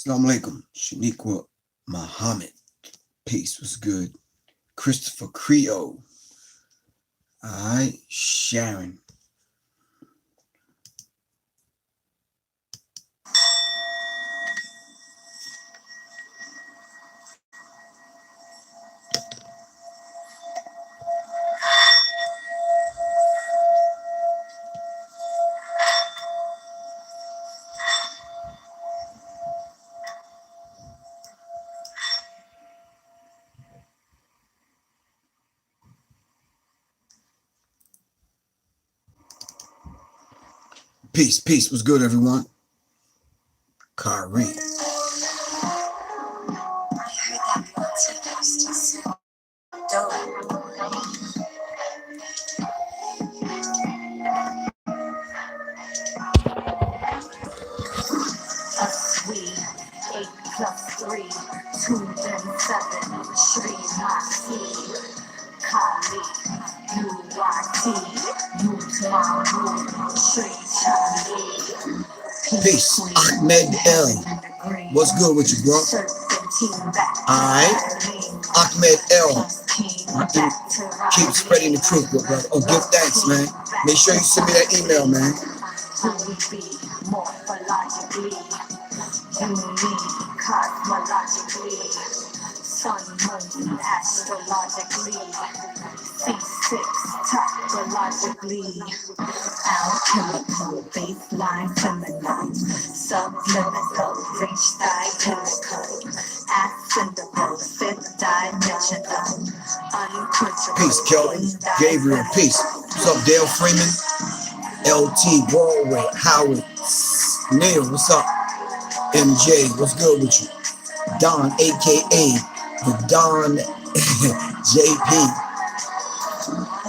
Assalamu alaikum. Shaniqua Muhammad. Peace was good. Christopher Creo. All right. Sharon. Peace. Peace was good, everyone. Kyrie. Peace. Ahmed L. What's good with you, bro? Alright. Ahmed L. Keep spreading the truth, bro. Oh, give thanks, man. Make sure you send me that email, man. Sun, moon, astrologically, C6, topologically, alchemical, baseline, feminine, subliminal, reach dialectical, ascendable, fifth dimensional, unquenchable. Peace, Kelvin, Gabriel, peace. What's up, Dale Freeman? LT, Broadway, Howard, Neil, what's up? MJ, what's good with you? Don, aka the Don JP.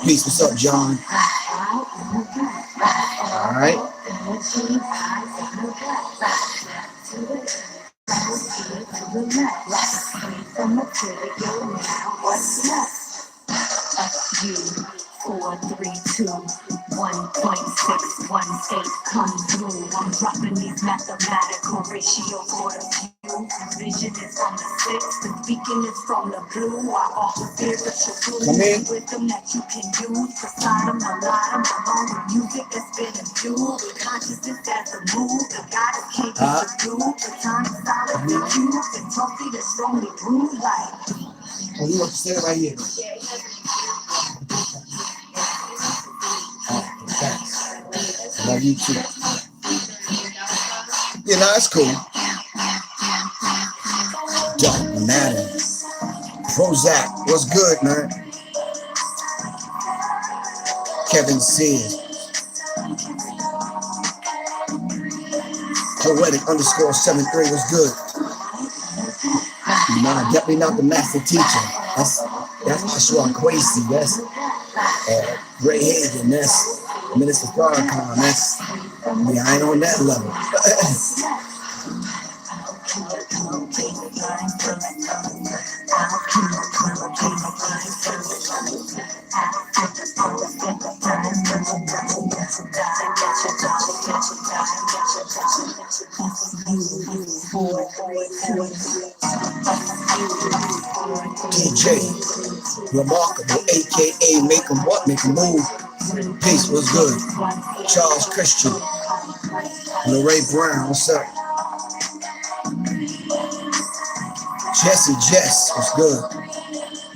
Peace, what's up, John? All right. You 4, 3, 2, 1.618 come through. I'm dropping these mathematical ratios for the view. Vision is from the 6, and speaking is from the blue. I offer spiritual tools, wisdom that you can use. Poseidon, melodium, along with music that's been imbued with consciousness as a move. The goddess can't be subdued. The time is solid, the cube, and toasty that's strongly brewed like. Oh, you want to say it right here? Love you too. Yeah, no, that's cool. Dark matter. Prozac, what's good, man? Kevin says. Poetic _7-3 was good. Nah, definitely not the master teacher. That's Ashwa Kwesi. That's Ray Hagen. That's Minister Farrakhan. That's I ain't on that level. DJ Remarkable, aka Make 'em What? Make 'em Move. Peace was good. Charles Christian. Lorraine Brown, what's up? Jesse Jess, what's good?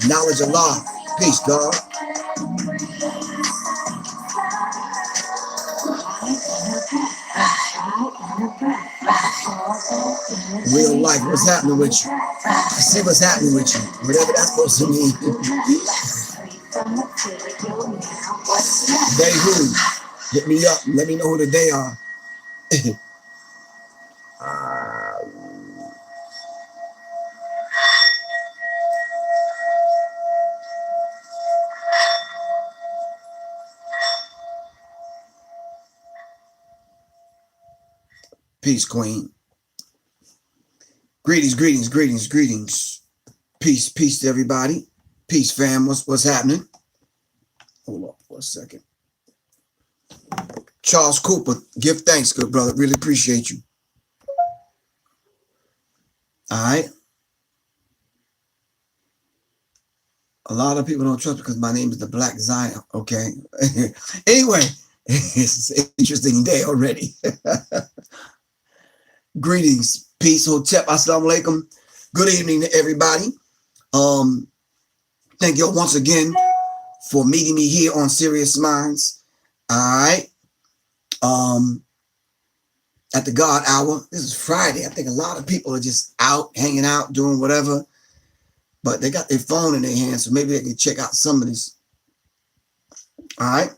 Knowledge Allah, peace, God. Real life, what's happening with you? I see what's happening with you, whatever that's supposed to mean. They who? Hit me up, let me know who the they are. Peace, Queen. Greetings, greetings, greetings, greetings. Peace, peace to everybody. Peace, fam. What's happening? Hold on for a second. Charles Cooper, give thanks, good brother. Really appreciate you. All right. A lot of people don't trust because my name is the Black Zion. Okay. Anyway, it's an interesting day already. Greetings, peace, hotep, assalamu alaikum. Good evening to everybody. Thank you once again for meeting me here on Sirius Mindz. All right. At the God Hour. This is Friday. I think a lot of people are just out, hanging out, doing whatever. But they got their phone in their hand, so maybe they can check out some of this. All right.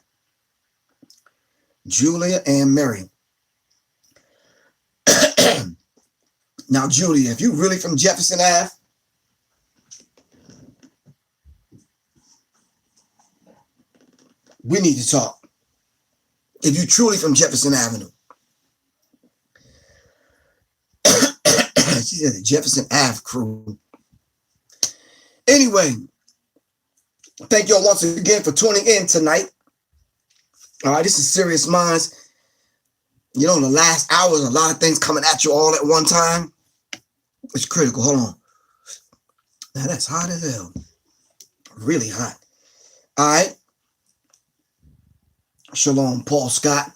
Julia and Mary. Now, Julia, if you're really from Jefferson Ave, we need to talk. If you're truly from Jefferson Avenue. She said the Jefferson Ave crew. Anyway, thank you all once again for tuning in tonight. All right, this is Sirius Mindz. You know, in the last hours, a lot of things coming at you all at one time. It's critical. Hold on. Now that's hot as hell. Really hot. All right. Shalom, Paul Scott.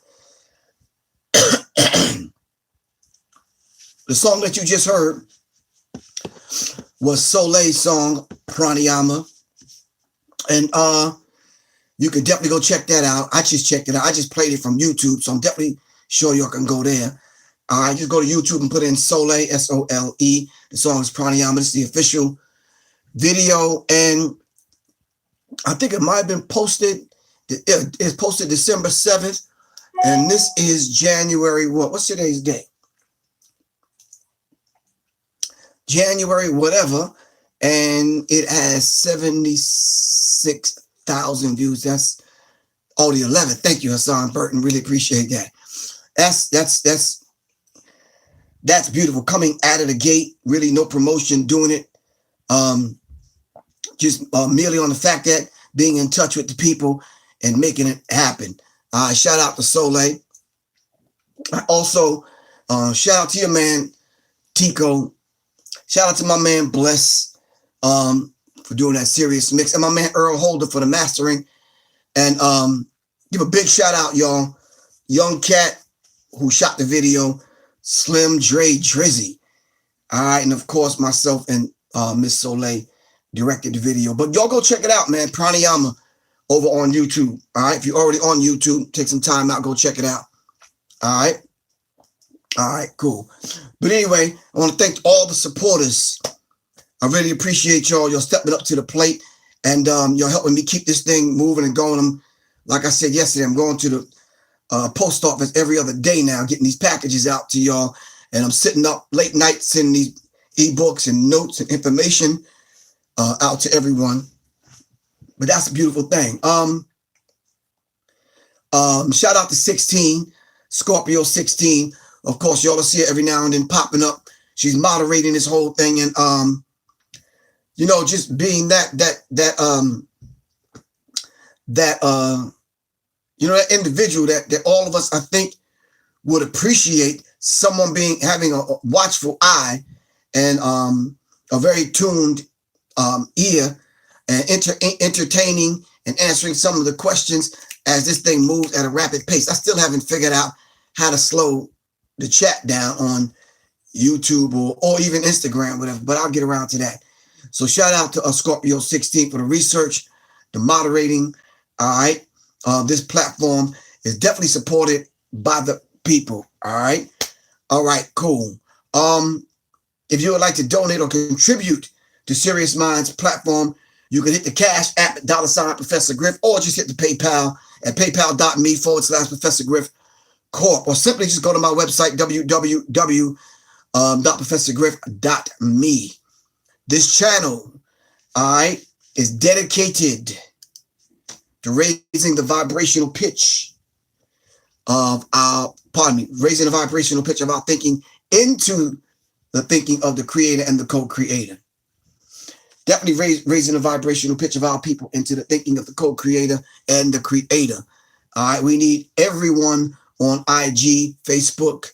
The song that you just heard was Soleil's song, Pranayama. And you can definitely go check that out. I just checked it out. I just played it from YouTube, so I'm definitely sure y'all can go there. All right, just go to YouTube and put in Soleil, S-O-L-E. The song is Pranayama. It's the official video, and I think it might have been posted. It's posted December 7th, and this is January what? What's today's date? January whatever, and it has 76,000 views. That's the 11th. Thank you, Hassan Burton. Really appreciate that. That's beautiful. Coming out of the gate, really no promotion, doing it just merely on the fact that being in touch with the people and making it happen. Shout out to Soleil. I also shout out to your man Tico. Shout out to my man Bless for doing that serious mix, and my man Earl Holder for the mastering. And give a big shout out, y'all. Young Cat who shot the video, Slim Dre Drizzy. All right, and of course myself and Miss Soleil directed the video. But y'all go check it out, man. Pranayama over on YouTube. All right, if you're already on YouTube, take some time out, go check it out. All right. All right, cool. But anyway, I want to thank all the supporters. I really appreciate y'all. You're stepping up to the plate, and you're helping me keep this thing moving and going. Like I said yesterday, I'm going to the post office every other day now, getting these packages out to y'all. And I'm sitting up late night sending these ebooks and notes and information out to everyone. But that's a beautiful thing. Shout out to 16, Scorpio 16. Of course, y'all will see it every now and then popping up. She's moderating this whole thing, and you know, just being that you know, that individual that all of us, I think, would appreciate someone having a watchful eye and a very tuned ear and entertaining and answering some of the questions as this thing moves at a rapid pace. I still haven't figured out how to slow the chat down on YouTube or even Instagram, whatever, but I'll get around to that. So shout out to Scorpio 16 for the research, the moderating. All right. This platform is definitely supported by the people. All right. All right, cool. If you would like to donate or contribute to Sirius Mindz platform, you can hit the Cash app at $ Professor Griff, or just hit the PayPal at paypal.me/Professor Griff Corp, or simply just go to my website, www.professorgriff.me. This channel, all right, is dedicated to raising the vibrational pitch of raising the vibrational pitch of our thinking into the thinking of the creator and the co-creator. Definitely raising the vibrational pitch of our people into the thinking of the co-creator and the creator. All right, we need everyone on IG, Facebook.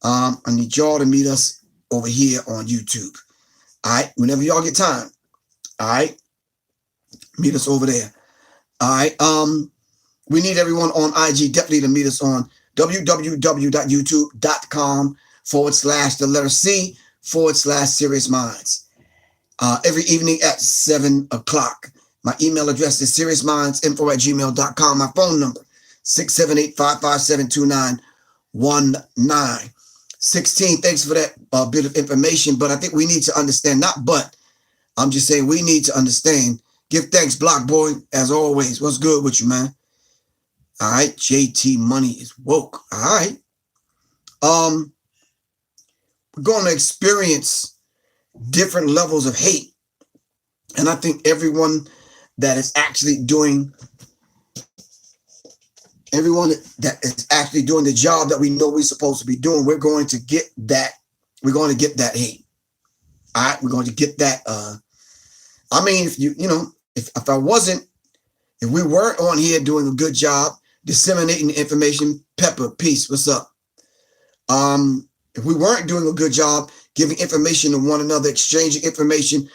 I need y'all to meet us over here on YouTube. All right, whenever y'all get time. All right, meet us over there. All right, we need everyone on IG definitely to meet us on www.youtube.com/C/Sirius Mindz. Every evening at 7 o'clock. My email address is seriousmindsinfo@gmail.com. My phone number, 678-557-2919. 16, thanks for that bit of information, but I think we need to understand, I'm just saying we need to understand. Give thanks, Block Boy, as always. What's good with you, man? All right, JT Money is woke. All right. We're going to experience different levels of hate. And I think everyone that is actually doing the job that we know we're supposed to be doing, we're going to get that. We're going to get that hate. All right, we're going to get that. I mean, if we weren't on here doing a good job disseminating the information, Pepper, peace, what's up? If we weren't doing a good job giving information to one another, exchanging information,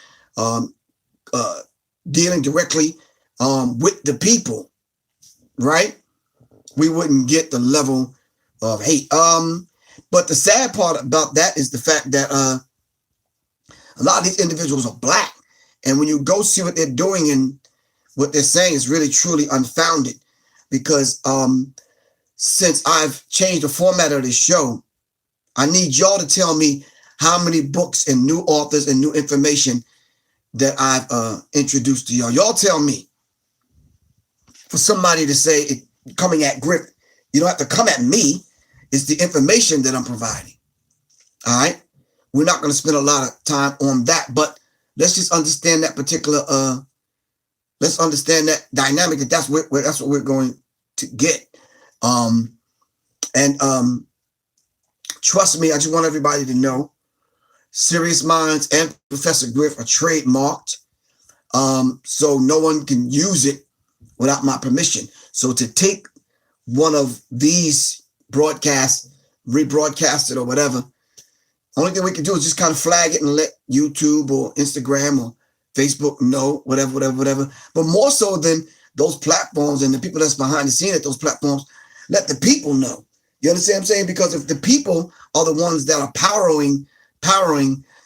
dealing directly with the people, right? We wouldn't get the level of hate. But the sad part about that is the fact that a lot of these individuals are black. And when you go see what they're doing and what they're saying is really, truly unfounded. Because since I've changed the format of this show, I need y'all to tell me how many books and new authors and new information that I've introduced to y'all. Y'all tell me. For somebody to say, coming at Griff, you don't have to come at me. It's the information that I'm providing. All right? We're not going to spend a lot of time on that, but let's just understand that particular, let's understand that dynamic, that's what we're going to get. Trust me, I just want everybody to know, Sirius Mindz and Professor Griff are trademarked, so no one can use it without my permission. So to take one of these broadcasts, rebroadcast it or whatever, only thing we can do is just kind of flag it and let YouTube or Instagram or Facebook know, whatever. But more so than those platforms and the people that's behind the scene at those platforms, let the people know. You understand what I'm saying? Because if the people are the ones that are powering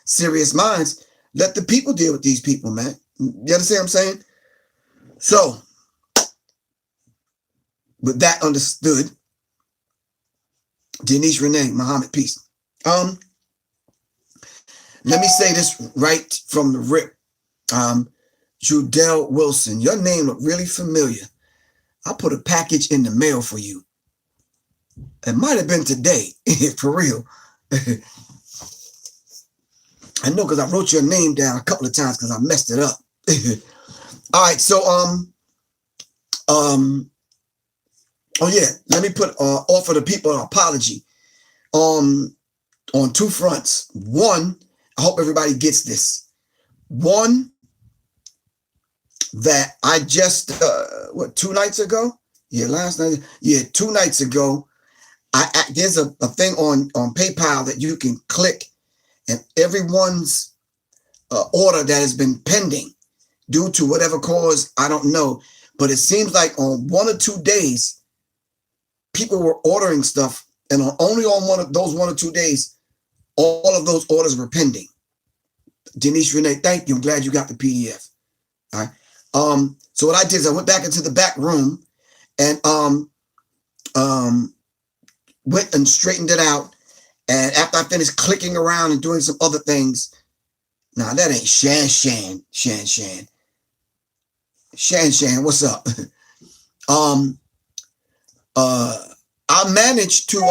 Sirius Mindz, let the people deal with these people, man. You understand what I'm saying? So, with that understood, Denise Renee, Muhammad, peace. Let me say this right from the rip. Judell Wilson, your name looked really familiar. I put a package in the mail for you. It might have been today, for real. I know because I wrote your name down a couple of times because I messed it up. All right, so oh yeah, let me offer the people an apology on two fronts. One, I hope everybody gets this. One, that I just 2 nights ago? Yeah, last night. Yeah, 2 nights ago. There's a thing on PayPal that you can click, and everyone's order that has been pending due to whatever cause, I don't know. But it seems like on 1 or 2 days, people were ordering stuff, and only on one of those 1 or 2 days, all of those orders were pending. Denise Renee, thank you. I'm glad you got the PDF. All right. So what I did is I went back into the back room and went and straightened it out. And after I finished clicking around and doing some other things, nah, that ain't Shan, what's up? I managed to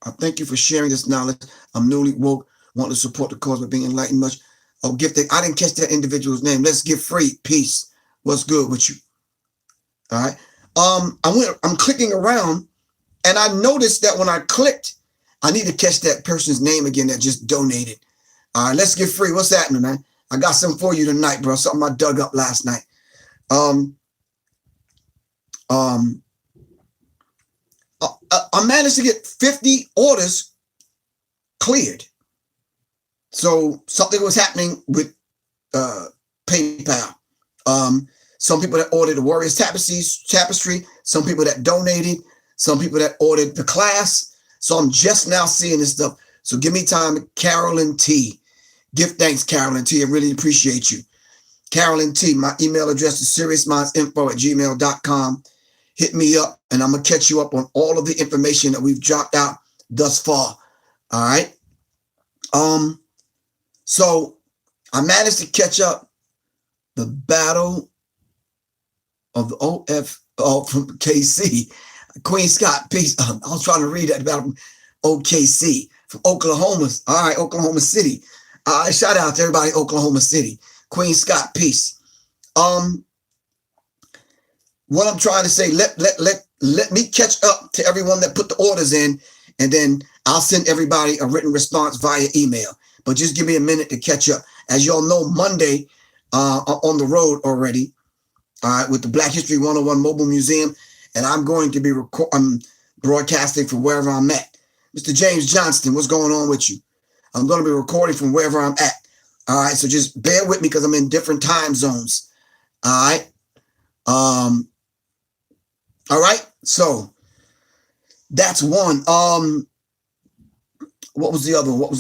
I thank you for sharing this knowledge. I'm newly woke, want to support the cause by being enlightened much. Oh, gift. I didn't catch that individual's name. Let's get free. Peace. What's good with you? All right. I'm clicking around, and I noticed that when I clicked, I need to catch that person's name again that just donated. All right, let's get free. What's happening, man? I got something for you tonight, bro. Something I dug up last night. I managed to get 50 orders cleared. So something was happening with PayPal. Some people that ordered the Warriors Tapestry, some people that donated, some people that ordered the class. So I'm just now seeing this stuff. So give me time, Carolyn T. Give thanks, Carolyn T. I really appreciate you. Carolyn T. My email address is seriousmindsinfo@gmail.com. Hit me up, and I'm going to catch you up on all of the information that we've dropped out thus far. All right. So I managed to catch up the battle of the from KC. Queen Scott, peace. I was trying to read that about OKC from Oklahoma. All right, Oklahoma City. Shout out to everybody in Oklahoma City. Queen Scott, peace. What I'm trying to say, let me catch up to everyone that put the orders in, and then I'll send everybody a written response via email. But just give me a minute to catch up. As y'all know, Monday, on the road already, all right, with the Black History 101 Mobile Museum, and I'm going to be broadcasting from wherever I'm at. Mr. James Johnston, what's going on with you? I'm going to be recording from wherever I'm at. All right, so just bear with me because I'm in different time zones. All right. All right, so that's one. What was the other one?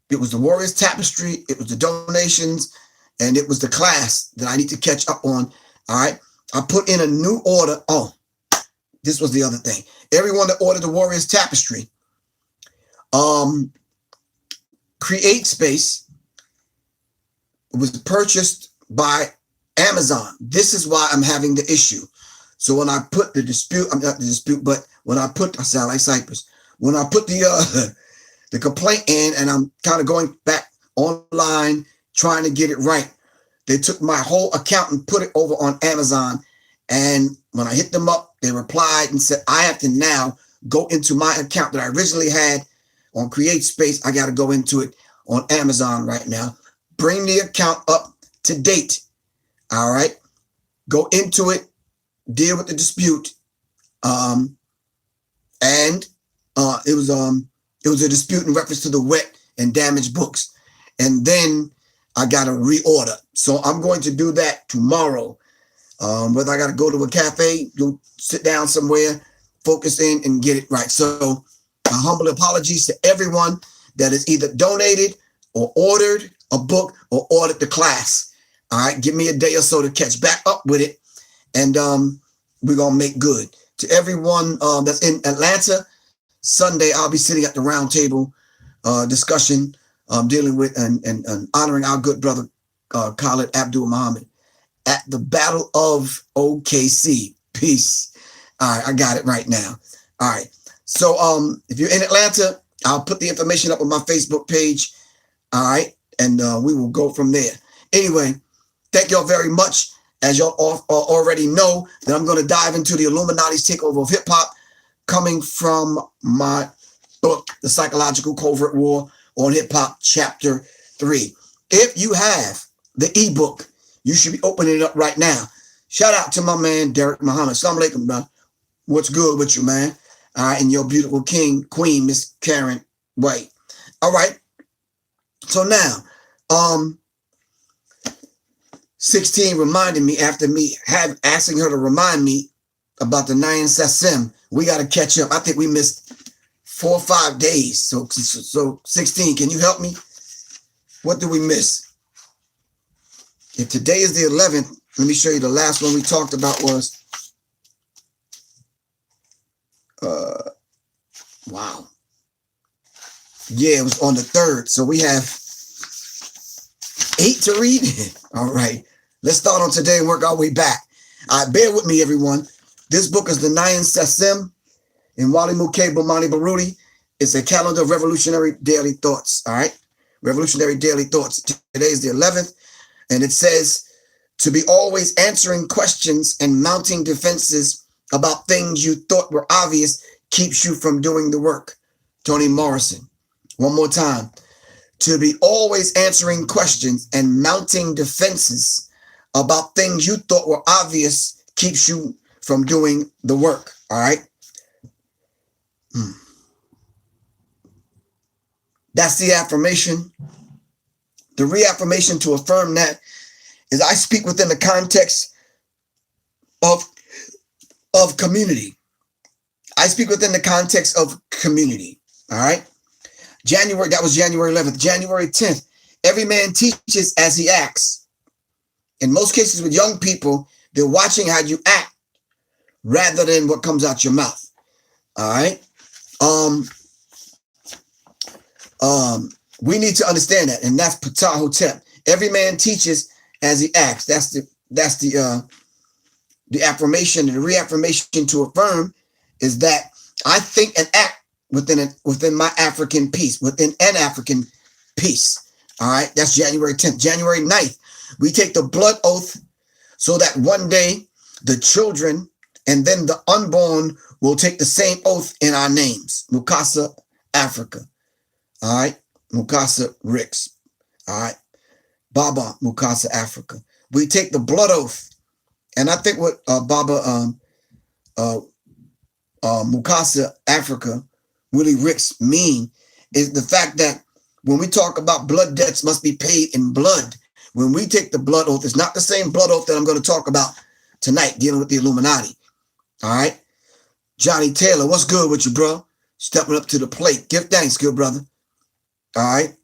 It was the Warriors Tapestry, it was the donations, and it was the class that I need to catch up on. All right. I put in a new order. Oh, this was the other thing. Everyone that ordered the Warriors Tapestry, Create Space was purchased by Amazon. This is why I'm having the issue. So when I put the dispute, I'm not the dispute, but when I put, I sound like Cypress. When I put the complaint in, and I'm kind of going back online trying to get it right, they took my whole account and put it over on Amazon. And when I hit them up, they replied and said, I have to now go into my account that I originally had on Create Space. I got to go into it on Amazon right now. Bring the account up to date. All right. Go into it, deal with the dispute. And it was a dispute in reference to the wet and damaged books. And then I got to reorder. So I'm going to do that tomorrow. Whether I got to go to a cafe, go sit down somewhere, focus in and get it right. So humble apologies to everyone that has either donated or ordered a book or ordered the class. All right. Give me a day or so to catch back up with it. And we're going to make good. To everyone that's in Atlanta, Sunday, I'll be sitting at the round table discussion, dealing with and honoring our good brother, Khalid Abdul Muhammad, at the Battle of OKC. Peace. All right, I got it right now. All right. So if you're in Atlanta, I'll put the information up on my Facebook page. All right. And we will go from there. Anyway, thank y'all very much. As y'all already know, that I'm going to dive into the Illuminati's takeover of hip hop, coming from my book, The Psychological Covert War on Hip Hop, Chapter 3. If you have the ebook, you should be opening it up right now. Shout out to my man, Derek Muhammad. Assalamu alaikum, bro. What's good with you, man? All right, and your beautiful queen, Miss Karen White. All right. So now, 16 reminded me after me asking her to remind me about the Nayan Sassim. We got to catch up. I think we missed 4 or 5 days. So 16, can you help me? What did we miss? If today is the 11th, let me show you the last one we talked about was, wow. Yeah, it was on the 3rd. So we have 8 to read. All right. Let's start on today and work our way back. All right, bear with me, everyone. This book is the Nayan Sassim in Wali Muke Bomani Baruti. It's a calendar of revolutionary daily thoughts. All right. Revolutionary daily thoughts. Today is the 11th. And it says to be always answering questions and mounting defenses about things you thought were obvious keeps you from doing the work. Toni Morrison. One more time. To be always answering questions and mounting defenses about things you thought were obvious keeps you from doing the work. All right. That's the affirmation. The reaffirmation to affirm that is I speak within the context of community. I speak within the context of community. All right. That was January 11th. January 10th, every man teaches as he acts. In most cases with young people, they're watching how you act rather than what comes out your mouth. All right. We need to understand that, and that's Ptah Hotep. Every man teaches as he acts. That's the affirmation, and the reaffirmation to affirm is that I think and act within my African peace, within an African peace. All right, that's January 10th. January 9th, we take the blood oath so that one day the children and then the unborn will take the same oath in our names. Mukasa, Africa. All right, Mukasa Ricks. All right, Baba Mukasa, Africa. We take the blood oath, and I think what Baba Mukasa, Africa, Willie Ricks mean is the fact that when we talk about blood debts must be paid in blood, when we take the blood oath, it's not the same blood oath that I'm going to talk about tonight dealing with the Illuminati. All right, Johnny Taylor, what's good with you, bro? Stepping up to the plate. Give thanks, good brother. All right.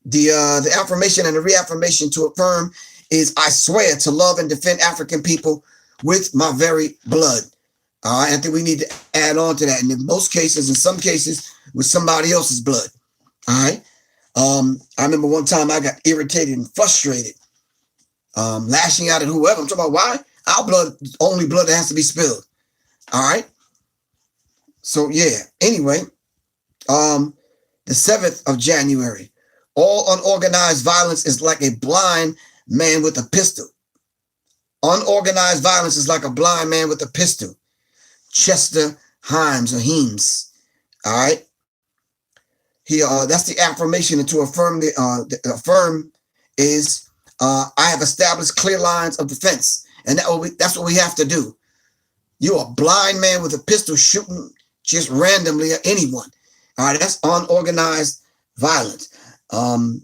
The affirmation and the reaffirmation to affirm is I swear to love and defend African people with my very blood. All right. I think we need to add on to that. And in most cases, in some cases, with somebody else's blood. All right. I remember one time I got irritated and frustrated, lashing out at whoever. I'm talking about why? Our blood, only blood that has to be spilled. All right. So yeah, anyway, the 7th of January, all unorganized violence is like a blind man with a pistol. Unorganized violence is like a blind man with a pistol. Chester Himes or Heems. All right. That's the affirmation, and to affirm the affirm is I have established clear lines of defense, and that's what we have to do. You're a blind man with a pistol shooting just randomly at anyone. All right, that's unorganized violence.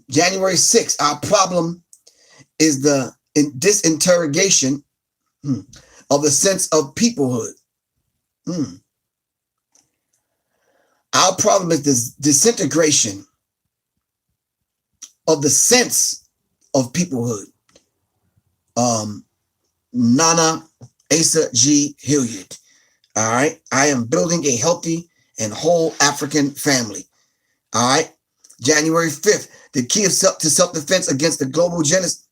January 6th, our problem is the disinterrogation of the sense of peoplehood. Our problem is this disintegration of the sense of peoplehood. Nana Asa G. Hilliard. All right. I am building a healthy and whole African family. All right. January 5th, the key to self-defense against the global genocide.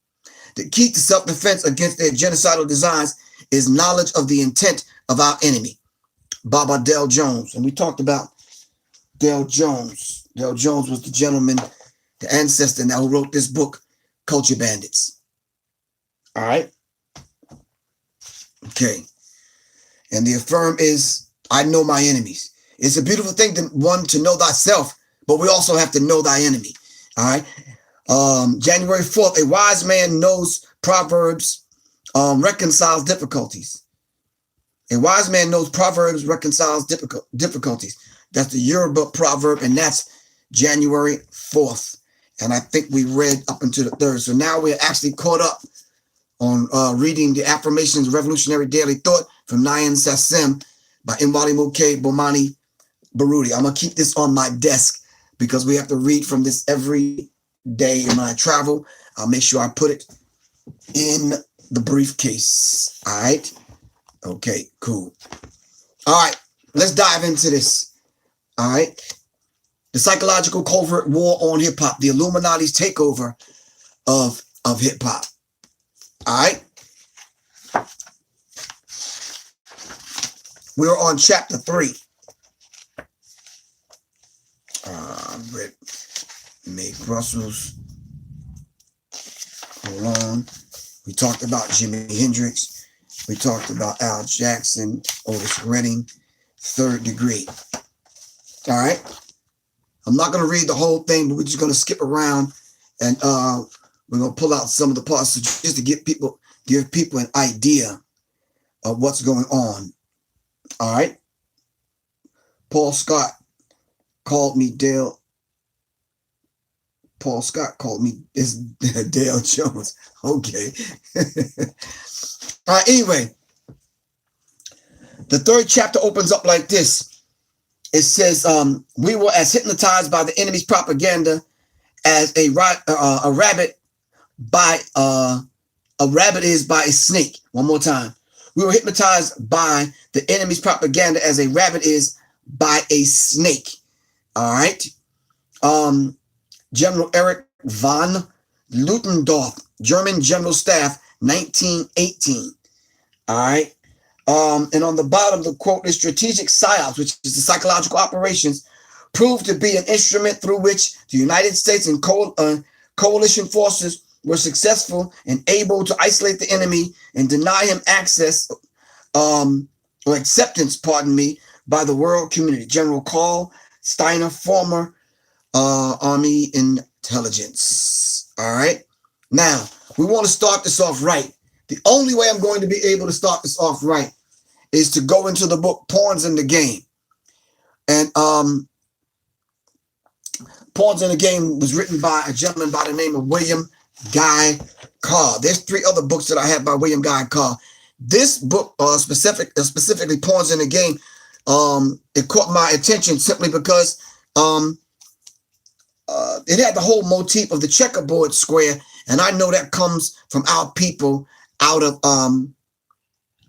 The key to self-defense against their genocidal designs is knowledge of the intent of our enemy. Baba Dale Jones. And we talked about Dale Jones. Dale Jones was the gentleman, the ancestor now who wrote this book, Culture Bandits. All right. Okay. And the affirm is, I know my enemies. It's a beautiful thing to know thyself, but we also have to know thy enemy. All right. January 4th, a wise man knows Proverbs, reconciles difficulties. A wise man knows Proverbs reconciles difficulties. That's the Yoruba proverb, and that's January 4th. And I think we read up until the 3rd. So now we're actually caught up on reading the Affirmations Revolutionary Daily Thought from Nyan Sassim by Mwali Muke Bomani Baruti. I'm going to keep this on my desk because we have to read from this every day. And when I travel, I'll make sure I put it in the briefcase. All right. Okay, cool. All right, let's dive into this. All right. The psychological covert war on hip hop, the Illuminati's takeover of hip hop. All right. We're on chapter 3. Make Brussels. Hold on. We talked about Jimi Hendrix. We talked about Al Jackson, Otis Redding, Third Degree. All right. I'm not going to read the whole thing, but we're just going to skip around and we're going to pull out some of the parts just to give people an idea of what's going on. All right. Paul Scott called me Dale. Paul Scott called me Dale Jones. Okay. All right, anyway, the third chapter opens up like this. It says, we were as hypnotized by the enemy's propaganda as a rabbit is by a snake. One more time. We were hypnotized by the enemy's propaganda as a rabbit is by a snake. All right. General Erich von Ludendorff, German General Staff, 1918. All right. And on the bottom of the quote is strategic psyops, which is the psychological operations, proved to be an instrument through which the United States and coalition forces were successful and able to isolate the enemy and deny him access or acceptance, by the world community. General Carl Steiner, former Army intelligence. All right. Now, we want to start this off right. The only way I'm going to be able to start this off right is to go into the book Pawns in the Game. And Pawns in the Game was written by a gentleman by the name of William Guy Carr. There's 3 other books that I have by William Guy Carr. This book, specifically Pawns in the Game, it caught my attention simply because it had the whole motif of the checkerboard square, and I know that comes from our people out of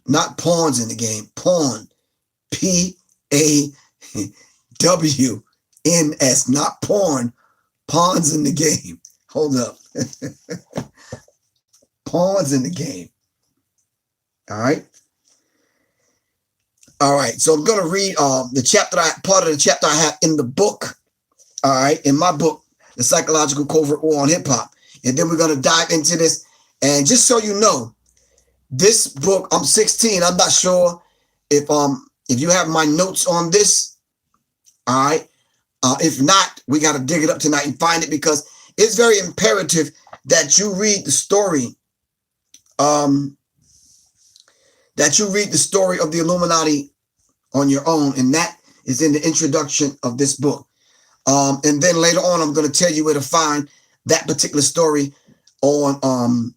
not pawns in the game, pawn, P-A-W-N-S, not porn, pawns in the game. Hold up. Pawns in the game. All right. All right. So I'm going to read part of the chapter I have in the book. All right. In my book, The Psychological Covert War on Hip Hop. And then we're going to dive into this. And just so you know, this book, I'm 16. I'm not sure if you have my notes on this. All right. If not, we got to dig it up tonight and find it, because it's very imperative that you read the story. That you read the story of the Illuminati on your own, and that is in the introduction of this book. And then later on, I'm going to tell you where to find that particular story on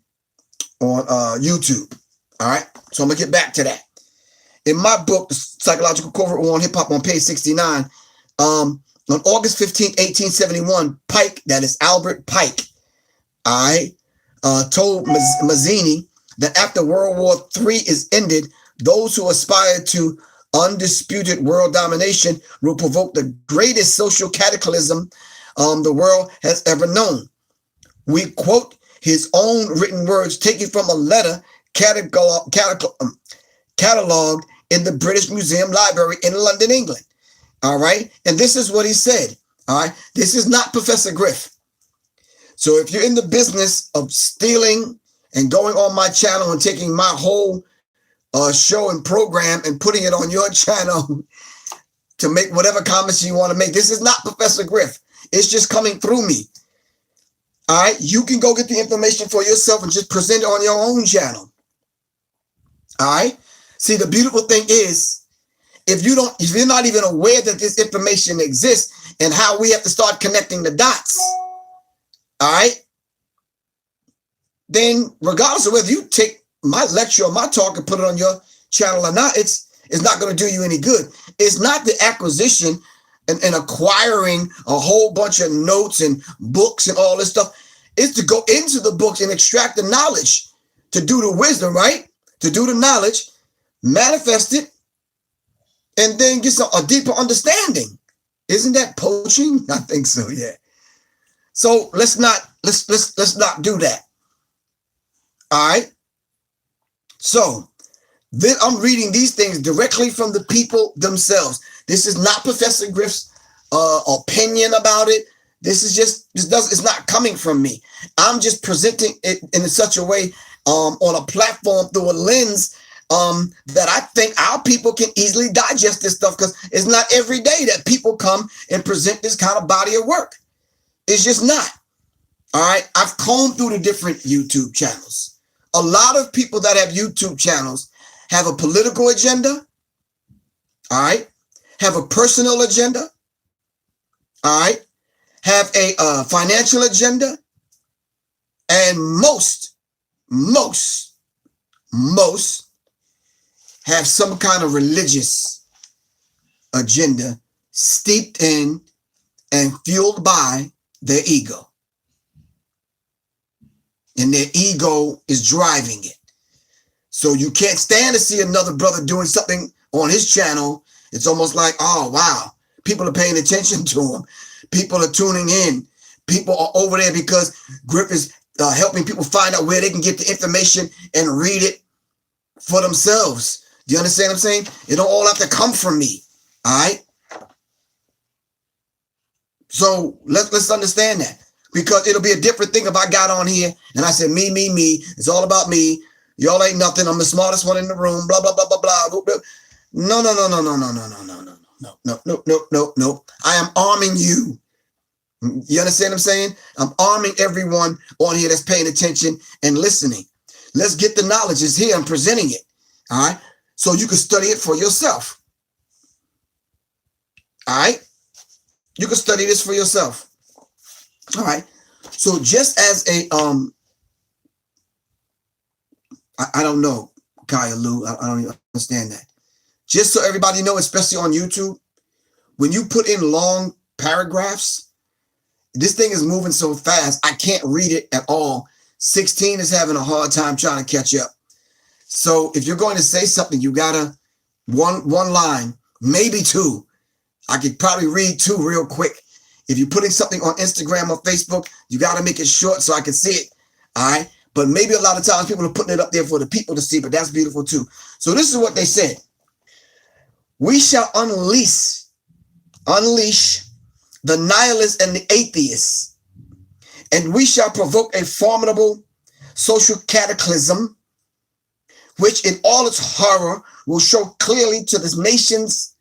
YouTube. All right. So I'm going to get back to that. In my book, The Psychological Covert War on Hip Hop, on page 69, on August 15, 1871, Pike, that is Albert Pike, told Mazzini that after World War III is ended, those who aspire to undisputed world domination will provoke the greatest social cataclysm the world has ever known. We quote his own written words taken from a letter cataloged in the British Museum Library in London, England. All right. And this is what he said. All right. This is not Professor Griff. So if you're in the business of stealing and going on my channel and taking my whole show and program and putting it on your channel to make whatever comments you want to make, this is not Professor Griff. It's just coming through me. All right. You can go get the information for yourself and just present it on your own channel. All right. See, the beautiful thing is, if you're not even aware that this information exists and how we have to start connecting the dots, all right, then regardless of whether you take my lecture or my talk and put it on your channel or not, it's not going to do you any good. It's not the acquisition and acquiring a whole bunch of notes and books and all this stuff. It's to go into the books and extract the knowledge, to do the wisdom, right? To do the knowledge, manifest it, and then get a deeper understanding. Isn't that poaching? I think so, yeah. So let's not do that. All right. So then I'm reading these things directly from the people themselves. This is not Professor Griff's opinion about it. It's not coming from me. I'm just presenting it in such a way on a platform through a lens that I think our people can easily digest this stuff, because it's not every day that people come and present this kind of body of work. It's just not. All right. I've combed through the different YouTube channels. A lot of people that have YouTube channels have a political agenda. All right. have a personal agenda, all right, have a financial agenda, and most have some kind of religious agenda steeped in and fueled by their ego. And their ego is driving it. So you can't stand to see another brother doing something on his channel. It's almost like, oh, wow, people are paying attention to him. People are tuning in. People are over there because Griff is helping people find out where they can get the information and read it for themselves. Do you understand what I'm saying? It don't all have to come from me. All right. So let's understand that, because it'll be a different thing if I got on here and I said, me. It's all about me. Y'all ain't nothing. I'm the smartest one in the room. Blah, blah, blah, blah, blah. No. I am arming you. You understand what I'm saying? I'm arming everyone on here that's paying attention and listening. Let's get the knowledge. It's here. I'm presenting it. All right. So you can study it for yourself. All right. You can study this for yourself. All right. So just as a, I don't know, Kaya Lou, I don't even understand that. Just so everybody know, especially on YouTube, when you put in long paragraphs, this thing is moving so fast, I can't read it at all. 16 is having a hard time trying to catch up. So if you're going to say something, you gotta one line, maybe two. I could probably read two real quick. If you're putting something on Instagram or Facebook, you gotta make it short so I can see it. All right. But maybe a lot of times people are putting it up there for the people to see, but that's beautiful too. So this is what they said. We shall unleash the nihilists and the atheists, and we shall provoke a formidable social cataclysm, which in all its horror will show clearly to the nations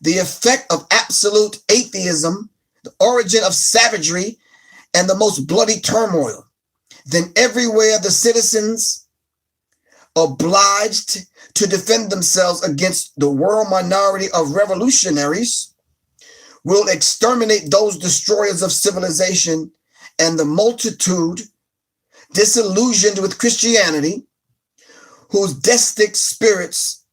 the effect of absolute atheism, the origin of savagery, and the most bloody turmoil. Then everywhere the citizens, obliged to defend themselves against the world minority of revolutionaries, will exterminate those destroyers of civilization, and the multitude disillusioned with Christianity, whose deistic spirits,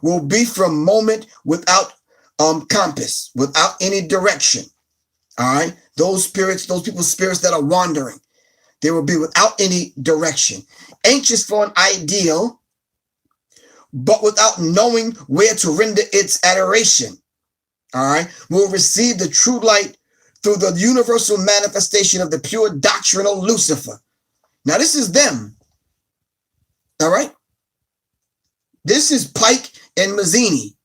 will be from moment without compass, without any direction. All right. Those people's spirits that are wandering, they will be without any direction, anxious for an ideal, but without knowing where to render its adoration. All right. Will receive the true light through the universal manifestation of the pure doctrinal Lucifer. Now, this is them. All right. This is Pike and Mazzini.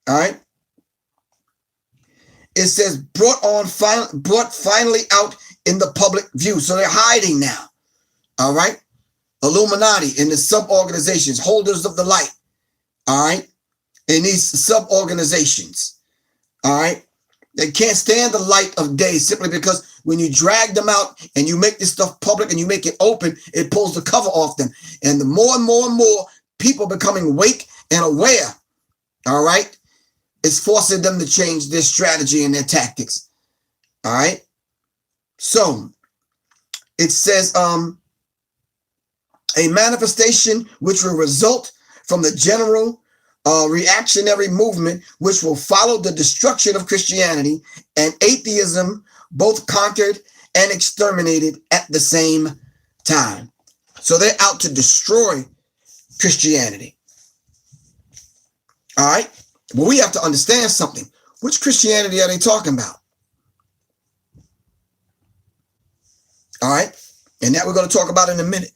All right. It says brought finally out in the public view. So they're hiding now. All right. Illuminati and the sub-organizations, holders of the light. All right. In these sub-organizations. All right. They can't stand the light of day simply because when you drag them out and you make this stuff public and you make it open, it pulls the cover off them. And the more and more people becoming awake and aware, all right, it's forcing them to change their strategy and their tactics. All right. So it says a manifestation which will result from the general reactionary movement which will follow the destruction of Christianity and atheism, both conquered and exterminated at the same time. So they're out to destroy Christianity. All right. Well, we have to understand something. Which Christianity are they talking about? All right. And that we're going to talk about in a minute.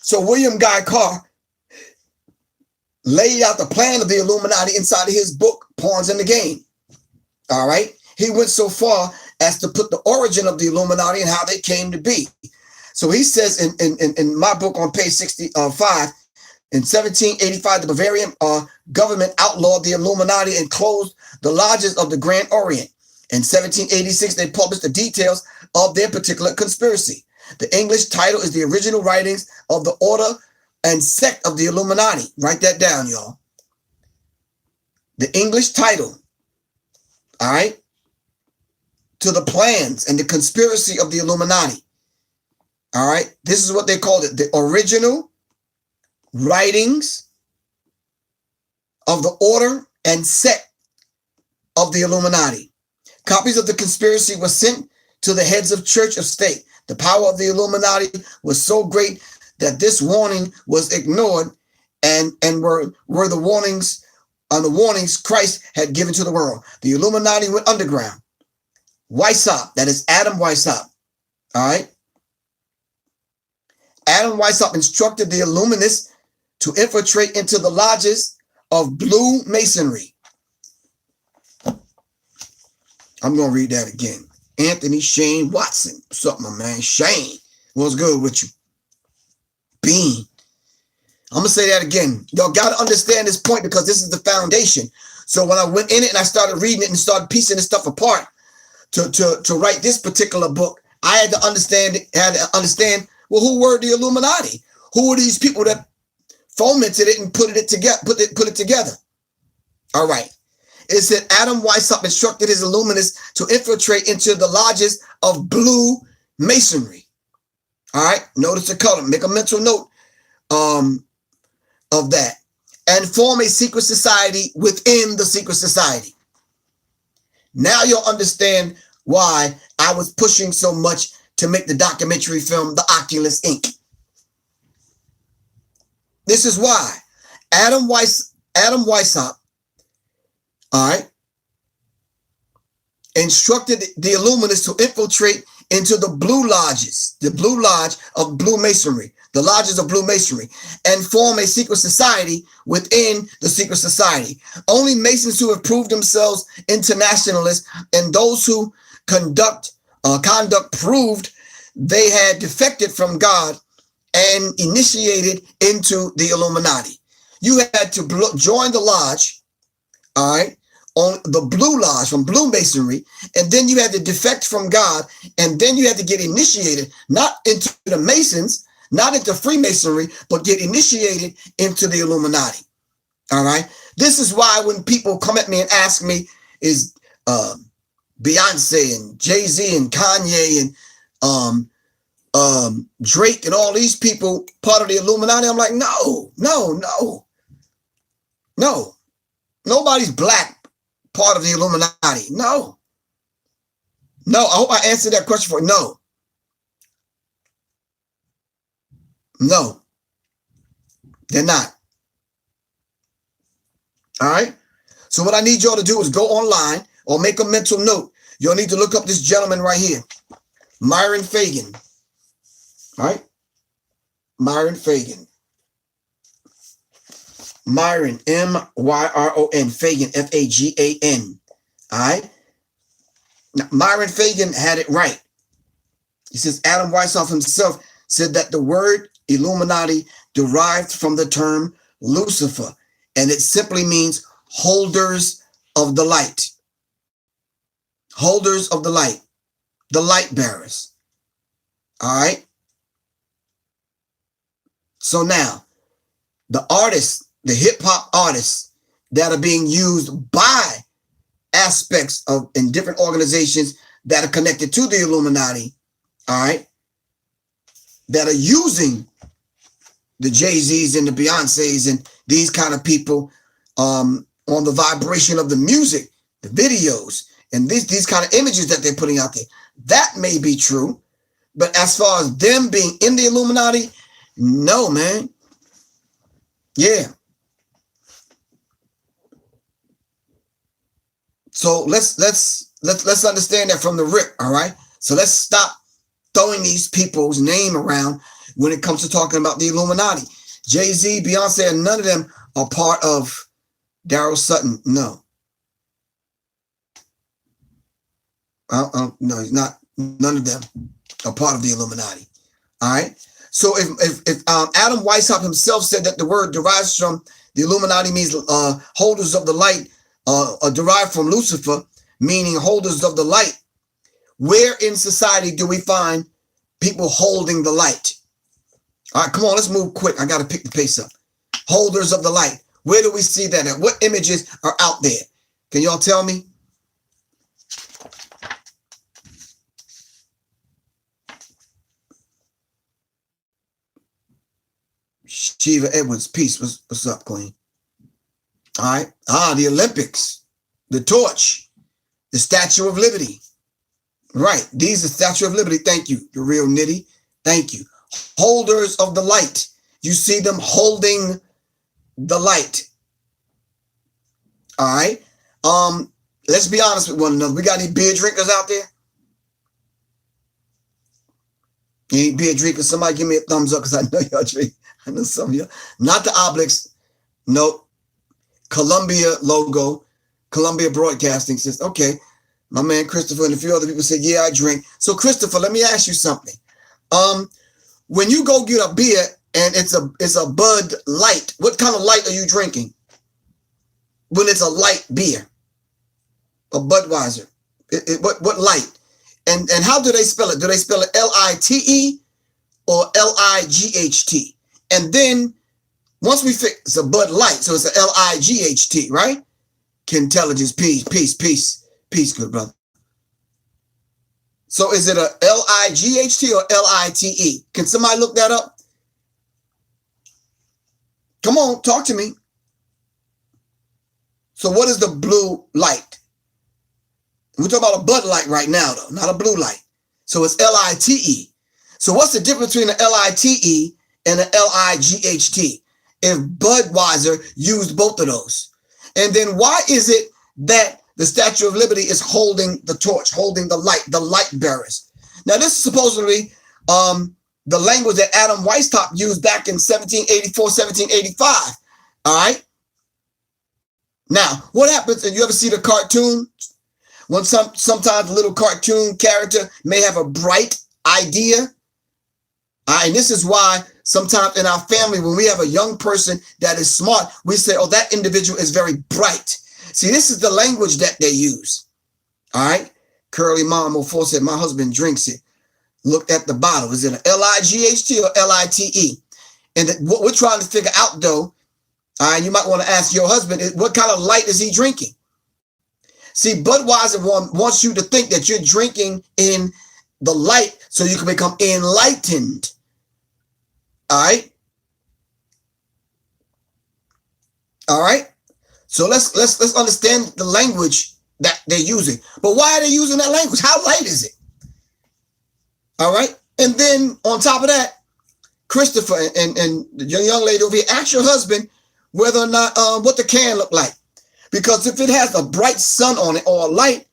So William Guy Carr laid out the plan of the Illuminati inside of his book, Pawns in the Game. All right. He went so far as to put the origin of the Illuminati and how they came to be. So he says in my book on page 65, in 1785, the Bavarian government outlawed the Illuminati and closed the lodges of the Grand Orient. In 1786, they published the details of their particular conspiracy. The English title is The Original Writings of the Order and Sect of the Illuminati. Write that down, y'all. the English title, all right, to the plans and the conspiracy of the Illuminati. All right, this is what they called it, the original writings of the order and sect of the Illuminati. Copies of the conspiracy were sent to the heads of church of state. The power of the Illuminati was so great that this warning was ignored and were the warnings Christ had given to the world. The Illuminati went underground. Weishaupt, that is Adam Weishaupt, all right? Adam Weishaupt instructed the Illuminists to infiltrate into the lodges of blue masonry. I'm going to read that again. Anthony Shane Watson. What's up, my man? Shane, what's good with you? Bean. I'm going to say that again. Y'all got to understand this point because this is the foundation. So when I went in it and I started reading it and started piecing this stuff apart to write this particular book, I had to understand, well, who were the Illuminati? Who were these people that fomented it and put it together? All right. It said Adam Weishaupt instructed his Illuminists to infiltrate into the lodges of blue masonry. All right. Notice the color. Make a mental note of that. And form a secret society within the secret society. Now you'll understand why I was pushing so much to make the documentary film, The Oculist Inc. This is why Adam Weishaupt, all right, instructed the Illuminists to infiltrate into the blue lodges, the blue lodge of blue masonry, the lodges of blue masonry, and form a secret society within the secret society. Only Masons who have proved themselves internationalists and those who conduct proved they had defected from God and initiated into the Illuminati. You had to join the lodge, all right, on the blue lodge from blue masonry, and then you had to defect from God, and then you had to get initiated, not into the Masons, not into Freemasonry, but get initiated into the Illuminati. All right. This is why when people come at me and ask me, is Beyonce and Jay-Z and Kanye and Drake and all these people part of the Illuminati? I'm like, no. Nobody's black part of the Illuminati. No. I hope I answered that question for you. No, they're not. All right. So what I need y'all to do is go online or make a mental note. You'll need to look up this gentleman right here, Myron Fagan. All right. Myron Fagan. Myron, M-Y-R-O-N, Fagan, F-A-G-A-N. All right. Now, Myron Fagan had it right. He says Adam Weishaupt himself said that the word Illuminati derived from the term Lucifer, and it simply means holders of the light. Holders of the light, the light bearers. All right. So now, the artists, the hip hop artists that are being used by aspects of in different organizations that are connected to the Illuminati, all right, that are using the Jay-Z's and the Beyoncé's and these kind of people on the vibration of the music, the videos, and these kind of images that they're putting out there. That may be true, but as far as them being in the Illuminati, no, man. Yeah. So let's understand that from the rip, all right? So let's stop throwing these people's name around when it comes to talking about the Illuminati. Jay-Z, Beyonce, and none of them are part of Daryl Sutton. No. No, he's not. None of them are part of the Illuminati. All right. So if Adam Weishaupt himself said that the word derives from the Illuminati means holders of the light, derived from Lucifer, meaning holders of the light, where in society do we find people holding the light? All right, come on, let's move quick. I got to pick the pace up. Holders of the light. Where do we see that at? What images are out there? Can y'all tell me? Shiva Edwards, peace. What's up, Queen? All right. The Olympics, the torch, the Statue of Liberty. Right. These are Statue of Liberty. Thank you. The real nitty. Thank you. Holders of the light. You see them holding the light. All right. Let's be honest with one another. We got any beer drinkers out there? Any beer drinkers? Somebody give me a thumbs up because I know y'all drink. I know some of you. Not the Oblix. Nope. Columbia logo. Columbia Broadcasting says, okay. My man Christopher and a few other people said, yeah, I drink. So Christopher, let me ask you something. When you go get a beer and it's a Bud Light, what kind of light are you drinking? When it's a light beer, a Budweiser, what light? And how do they spell it? Do they spell it L-I-T-E or L-I-G-H-T? And then once we fix a Bud Light, so it's a L-I-G-H-T, right? Intelligence, peace, good brother. So is it a L-I-G-H-T or L-I-T-E? Can somebody look that up? Come on, talk to me. So what is the blue light? We're talking about a Bud Light right now, though, not a blue light. So it's L-I-T-E. So what's the difference between an L-I-T-E and an L-I-G-H-T? If Budweiser used both of those. And then why is it that the Statue of Liberty is holding the torch, holding the light bearers? Now, this is supposedly the language that Adam Weishaupt used back in 1784, 1785. All right. Now, what happens, and you ever see the cartoon? When sometimes a little cartoon character may have a bright idea. And this is why sometimes in our family, when we have a young person that is smart, we say, oh, that individual is very bright. See, this is the language that they use. All right. Curly Mom 04 said, my husband drinks it. Look at the bottle. Is it an L-I-G-H-T or L-I-T-E? And what we're trying to figure out, though, you might want to ask your husband, what kind of light is he drinking? See, Budweiser wants you to think that you're drinking in the light so you can become enlightened. All right. All right. So let's understand the language that they're using. But why are they using that language? How light is it? All right. And then on top of that, Christopher and the young lady over here, ask your husband whether or not what the can look like. Because if it has a bright sun on it or a light,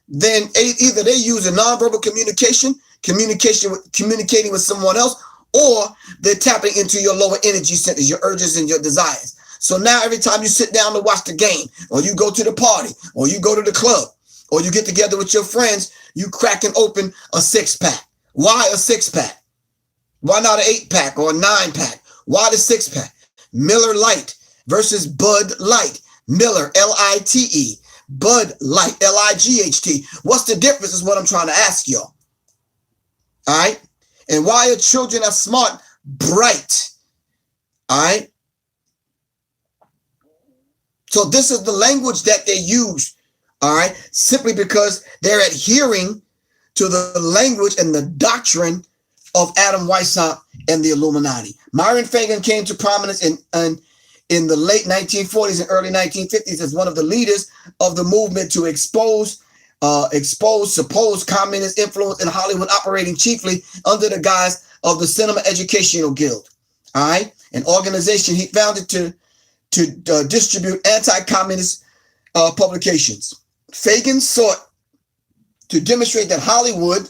then either they use a nonverbal communicating with someone else, or they're tapping into your lower energy centers, your urges and your desires. So now every time you sit down to watch the game, or you go to the party, or you go to the club, or you get together with your friends, you cracking open a 6-pack. Why a 6-pack? Why not an 8-pack or a 9-pack? Why the 6-pack? Miller Lite versus Bud Light. Miller, L-I-T-E. Bud Light, L-I-G-H-T. What's the difference is what I'm trying to ask y'all. All right. And why are children are smart? Bright. All right. So this is the language that they use. All right. Simply because they're adhering to the language and the doctrine of Adam Weishaupt and the Illuminati. Myron Fagan came to prominence in the late 1940s and early 1950s as one of the leaders of the movement to expose supposed communist influence in Hollywood, operating chiefly under the guise of the Cinema Educational Guild. All right, an organization he founded to distribute anti-communist publications. Fagan sought to demonstrate that Hollywood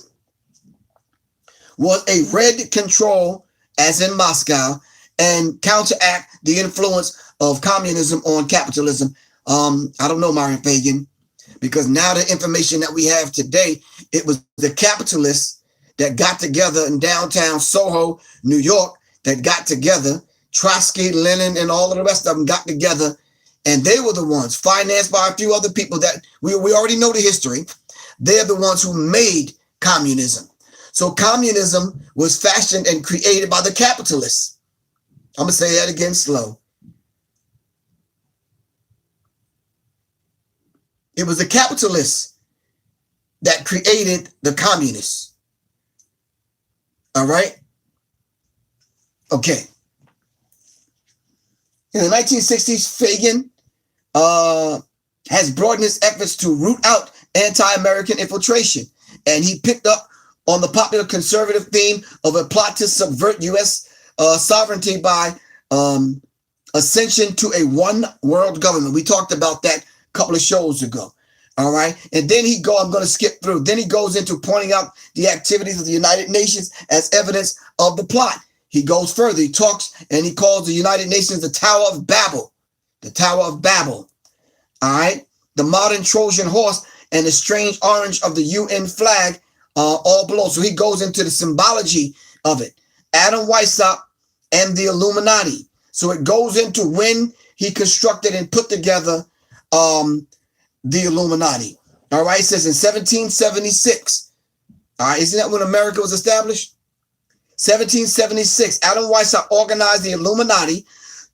was a red control, as in Moscow, and counteract the influence of communism on capitalism. I don't know, Myron Fagan, because now the information that we have today, it was the capitalists that got together in downtown Soho, New York, that got together. Trotsky, Lenin, and all of the rest of them got together, and they were the ones, financed by a few other people that we already know the history. They're the ones who made communism. So communism was fashioned and created by the capitalists. I'm going to say that again slow. It was the capitalists that created the communists. All right? Okay. In the 1960s, Fagin has broadened his efforts to root out anti-American infiltration. And he picked up on the popular conservative theme of a plot to subvert U.S. Sovereignty by ascension to a one world government. We talked about that a couple of shows ago. All right. And then I'm going to skip through. Then he goes into pointing out the activities of the United Nations as evidence of the plot. He goes further. He talks and he calls the United Nations the Tower of Babel. The Tower of Babel. All right. The modern Trojan horse and the strange orange of the UN flag all below. So he goes into the symbology of it. Adam Weishaupt and the Illuminati. So it goes into when he constructed and put together the Illuminati. All right. It says in 1776. All right. Isn't that when America was established? 1776. Adam Weishaupt organized the Illuminati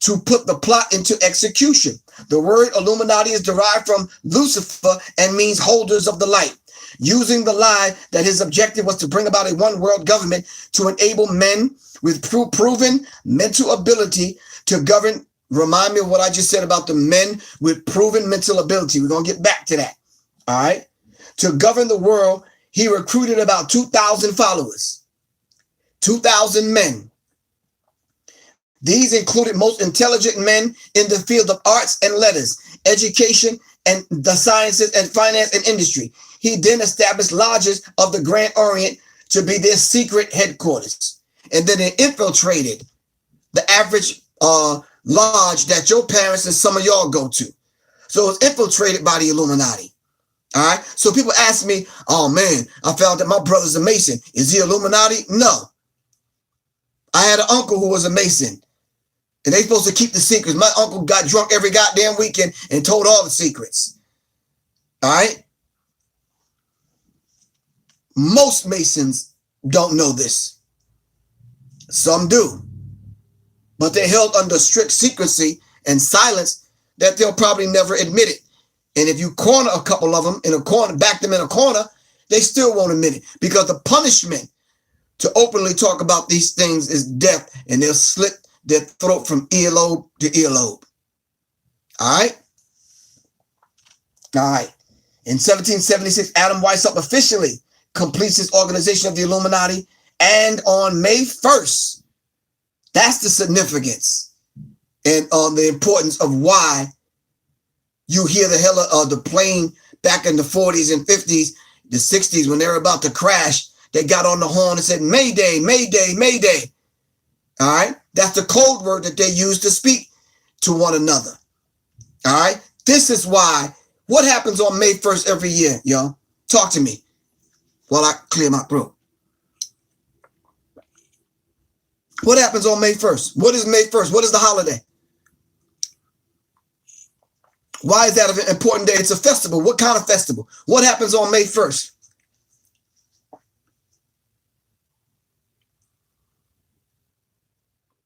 to put the plot into execution. The word Illuminati is derived from Lucifer and means holders of the light. Using the lie that his objective was to bring about a one world government to enable men with proven mental ability to govern. Remind me of what I just said about the men with proven mental ability. We're going to get back to that. All right. To govern the world, he recruited about 2,000 followers, 2,000 men. These included most intelligent men in the field of arts and letters, education, and the sciences and finance and industry. He then established lodges of the Grand Orient to be their secret headquarters. And then they infiltrated the average lodge that your parents and some of y'all go to. So it's infiltrated by the Illuminati. All right. So people ask me, oh man, I found that my brother's a Mason. Is he Illuminati? No. I had an uncle who was a Mason. And they supposed to keep the secrets. My uncle got drunk every goddamn weekend and told all the secrets. All right. Most Masons don't know this. Some do. But they're held under strict secrecy and silence that they'll probably never admit it. And if you corner a couple of them in a corner, back them in a corner, they still won't admit it. Because the punishment to openly talk about these things is death, and they'll slit their throat from earlobe to earlobe. All right? All right. In 1776, Adam Weishaupt officially completes his organization of the Illuminati. And on May 1st, that's the significance and the importance of why you hear the hell of the plane back in the 40s and 50s, the 60s, when they were about to crash. They got on the horn and said, Mayday, Mayday, Mayday. All right. That's the code word that they use to speak to one another. All right. This is why. What happens on May 1st every year, y'all? Talk to me while I clear my throat. What happens on May 1st? What is May 1st? What is the holiday? Why is that an important day? It's a festival. What kind of festival? What happens on May 1st?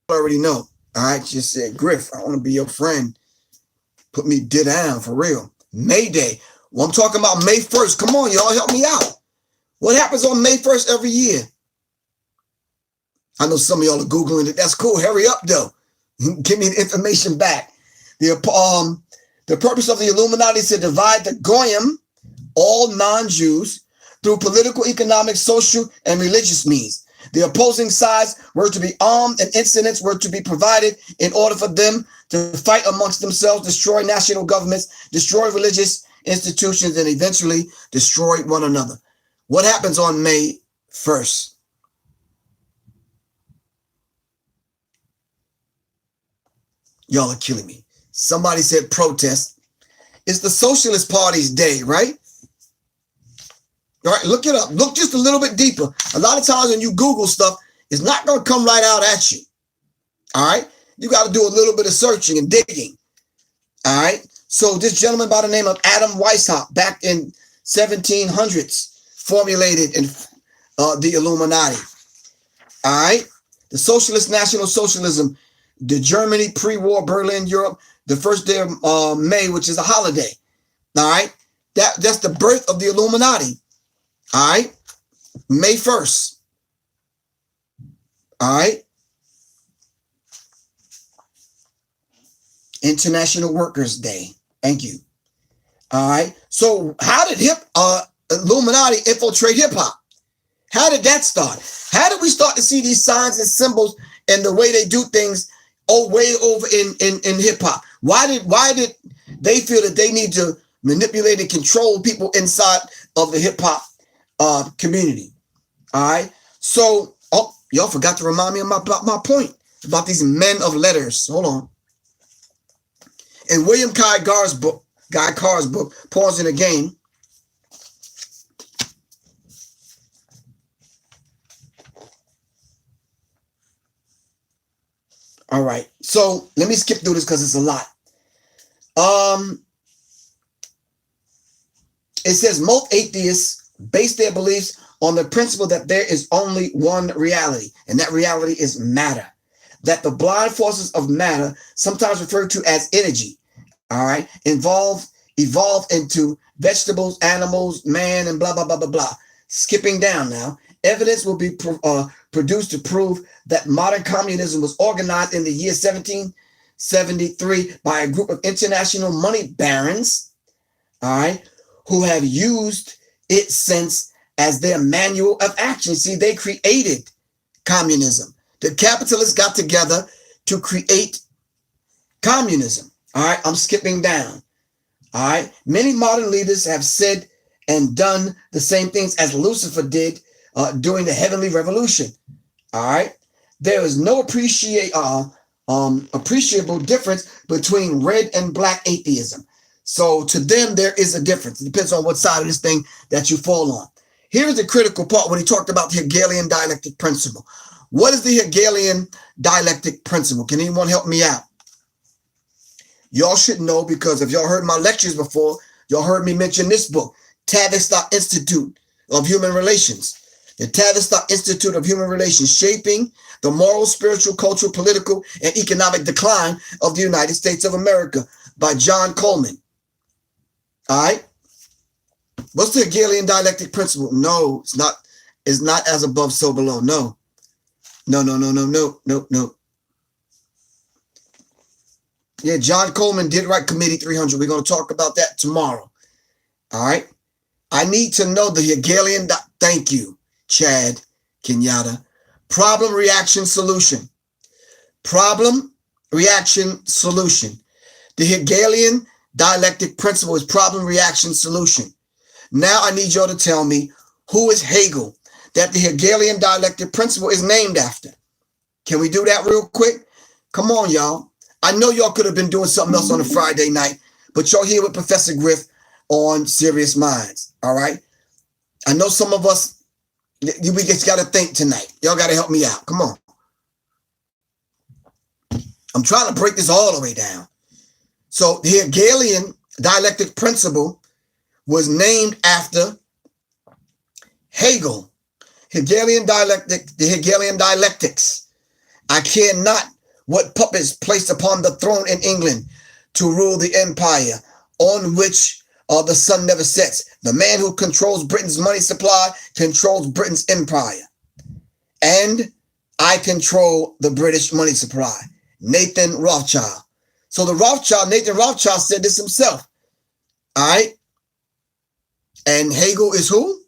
I already know. All right. Just said, Griff, I want to be your friend. Put me down for real. May Day. Well, I'm talking about May 1st. Come on, y'all. Help me out. What happens on May 1st every year? I know some of y'all are Googling it. That's cool. Hurry up, though. Give me the information back. The purpose of the Illuminati is to divide the Goyim, all non-Jews, through political, economic, social, and religious means. The opposing sides were to be armed and incidents were to be provided in order for them to fight amongst themselves, destroy national governments, destroy religious institutions, and eventually destroy one another. What happens on May 1st? Y'all are killing me. Somebody said protest. It's the Socialist Party's day, right? All right, look it up. Look just a little bit deeper. A lot of times when you Google stuff, it's not going to come right out at you. All right? You got to do a little bit of searching and digging. All right? So this gentleman by the name of Adam Weishaupt back in 1700s formulated in the Illuminati. All right? The Socialist National Socialism, the Germany pre-war Berlin, Europe, the first day of May, which is a holiday. All right? That's the birth of the Illuminati. All right. May 1st. All right. International Workers' Day. Thank you. All right. So how did Illuminati infiltrate hip hop? How did that start? How did we start to see these signs and symbols and the way they do things way over in hip hop? Why did they feel that they need to manipulate and control people inside of the hip hop community? All right. So, y'all forgot to remind me about my point about these men of letters. Hold on. In William Guy Carr's book, Pawns in the Game. All right. So let me skip through this because it's a lot. It says most atheists base their beliefs on the principle that there is only one reality, and that reality is matter. That the blind forces of matter, sometimes referred to as energy, all right, evolved into vegetables, animals, man, and blah, blah, blah, blah, blah. Skipping down now, evidence will be produced to prove that modern communism was organized in the year 1773 by a group of international money barons, all right, who have used it since as their manual of action. See, they created communism. The capitalists got together to create communism. All right, I'm skipping down. All right, many modern leaders have said and done the same things as Lucifer did during the heavenly revolution. All right, there is no appreciable difference between red and black atheism. So to them, there is a difference. It depends on what side of this thing that you fall on. Here's the critical part when he talked about the Hegelian dialectic principle. What is the Hegelian dialectic principle? Can anyone help me out? Y'all should know, because if y'all heard my lectures before, y'all heard me mention this book, Tavistock Institute of Human Relations. The Tavistock Institute of Human Relations, Shaping the Moral, Spiritual, Cultural, Political, and Economic Decline of the United States of America by John Coleman. All right. What's the Hegelian dialectic principle? No, it's not. It's not as above, so below. No. Yeah, John Coleman did write Committee 300. We're going to talk about that tomorrow. All right. I need to know the Hegelian. Thank you, Chad Kenyatta. Problem, reaction, solution. Problem, reaction, solution. The Hegelian dialectic principle is problem, reaction, solution. Now I need y'all to tell me who is Hegel that the Hegelian dialectic principle is named after. Can we do that real quick? Come on, y'all. I know y'all could have been doing something else on a Friday night, but y'all here with Professor Griff on Sirius Mindz. All right. I know some of us, we just got to think tonight. Y'all got to help me out. Come on. I'm trying to break this all the way down. So the Hegelian dialectic principle was named after Hegel. Hegelian dialectic, the Hegelian dialectics. I care not what puppets placed upon the throne in England to rule the empire on which the sun never sets. The man who controls Britain's money supply controls Britain's empire. And I control the British money supply. Nathan Rothschild. So Nathan Rothschild said this himself. All right. And Hegel is who?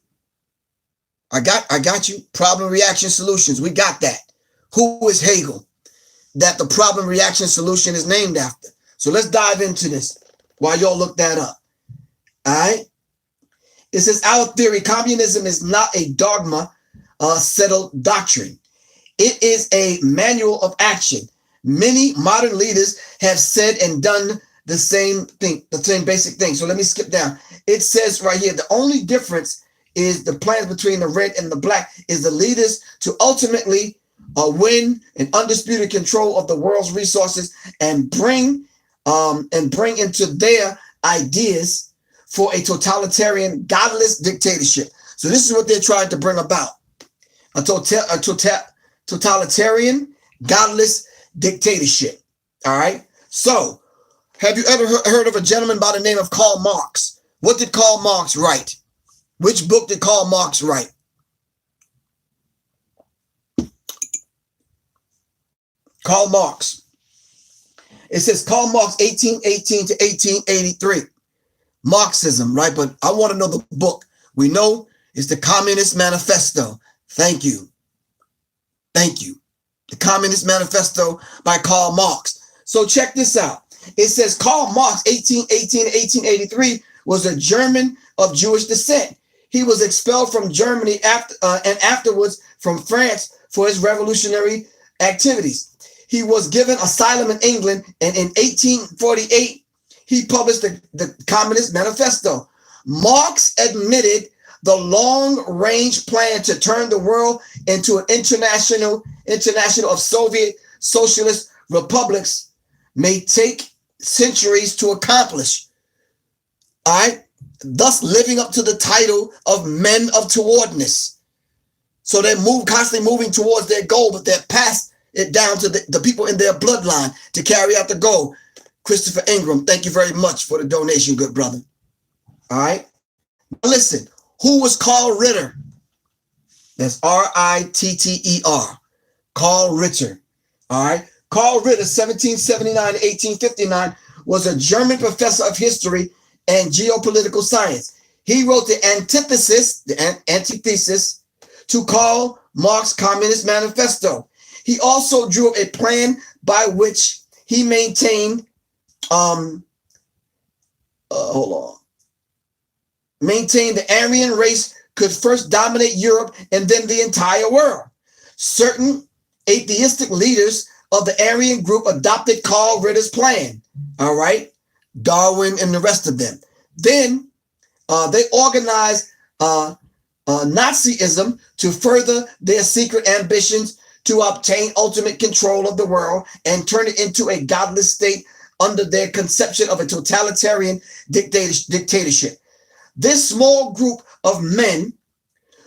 I got you. Problem, reaction, solutions. We got that. Who is Hegel that the problem, reaction, solution is named after? So let's dive into this while y'all look that up. All right. It says, our theory, communism is not a dogma, settled doctrine. It is a manual of action. Many modern leaders have said and done the same thing, the same basic thing. So let me skip down. It says right here, the only difference is the plans between the red and the black is the leaders to ultimately win an undisputed control of the world's resources and bring into their ideas for a totalitarian, godless dictatorship. So this is what they're trying to bring about. A totalitarian, godless dictatorship. All right. So have you ever heard of a gentleman by the name of Karl Marx? What did Karl Marx write? Which book did Karl Marx write? Karl Marx. It says Karl Marx 1818 to 1883. Marxism, right? But I want to know the book. We know it's the Communist Manifesto. Thank you. Thank you. The Communist Manifesto by Karl Marx. So check this out. It says Karl Marx, 1818 to 1883, was a German of Jewish descent. He was expelled from Germany and afterwards from France for his revolutionary activities. He was given asylum in England, and in 1848, he published the Communist Manifesto. Marx admitted the long-range plan to turn the world into an international of Soviet socialist republics may take centuries to accomplish. All right, thus living up to the title of men of towardness. So they're constantly moving towards their goal, but they're past it down to the people in their bloodline to carry out the goal. Christopher Ingram, thank you very much for the donation, good brother. All right. Now listen, who was Carl Ritter? That's R-I-T-T-E-R. Carl Ritter. All right. Carl Ritter, 1779 to 1859, was a German professor of history and geopolitical science. He wrote the antithesis to Karl Marx's Communist Manifesto. He also drew up a plan by which he maintained the Aryan race could first dominate Europe and then the entire world. Certain atheistic leaders of the Aryan group adopted Carl Ritter's plan. All right, Darwin and the rest of them. Then they organized Nazism to further their secret ambitions to obtain ultimate control of the world and turn it into a godless state under their conception of a totalitarian dictatorship. This small group of men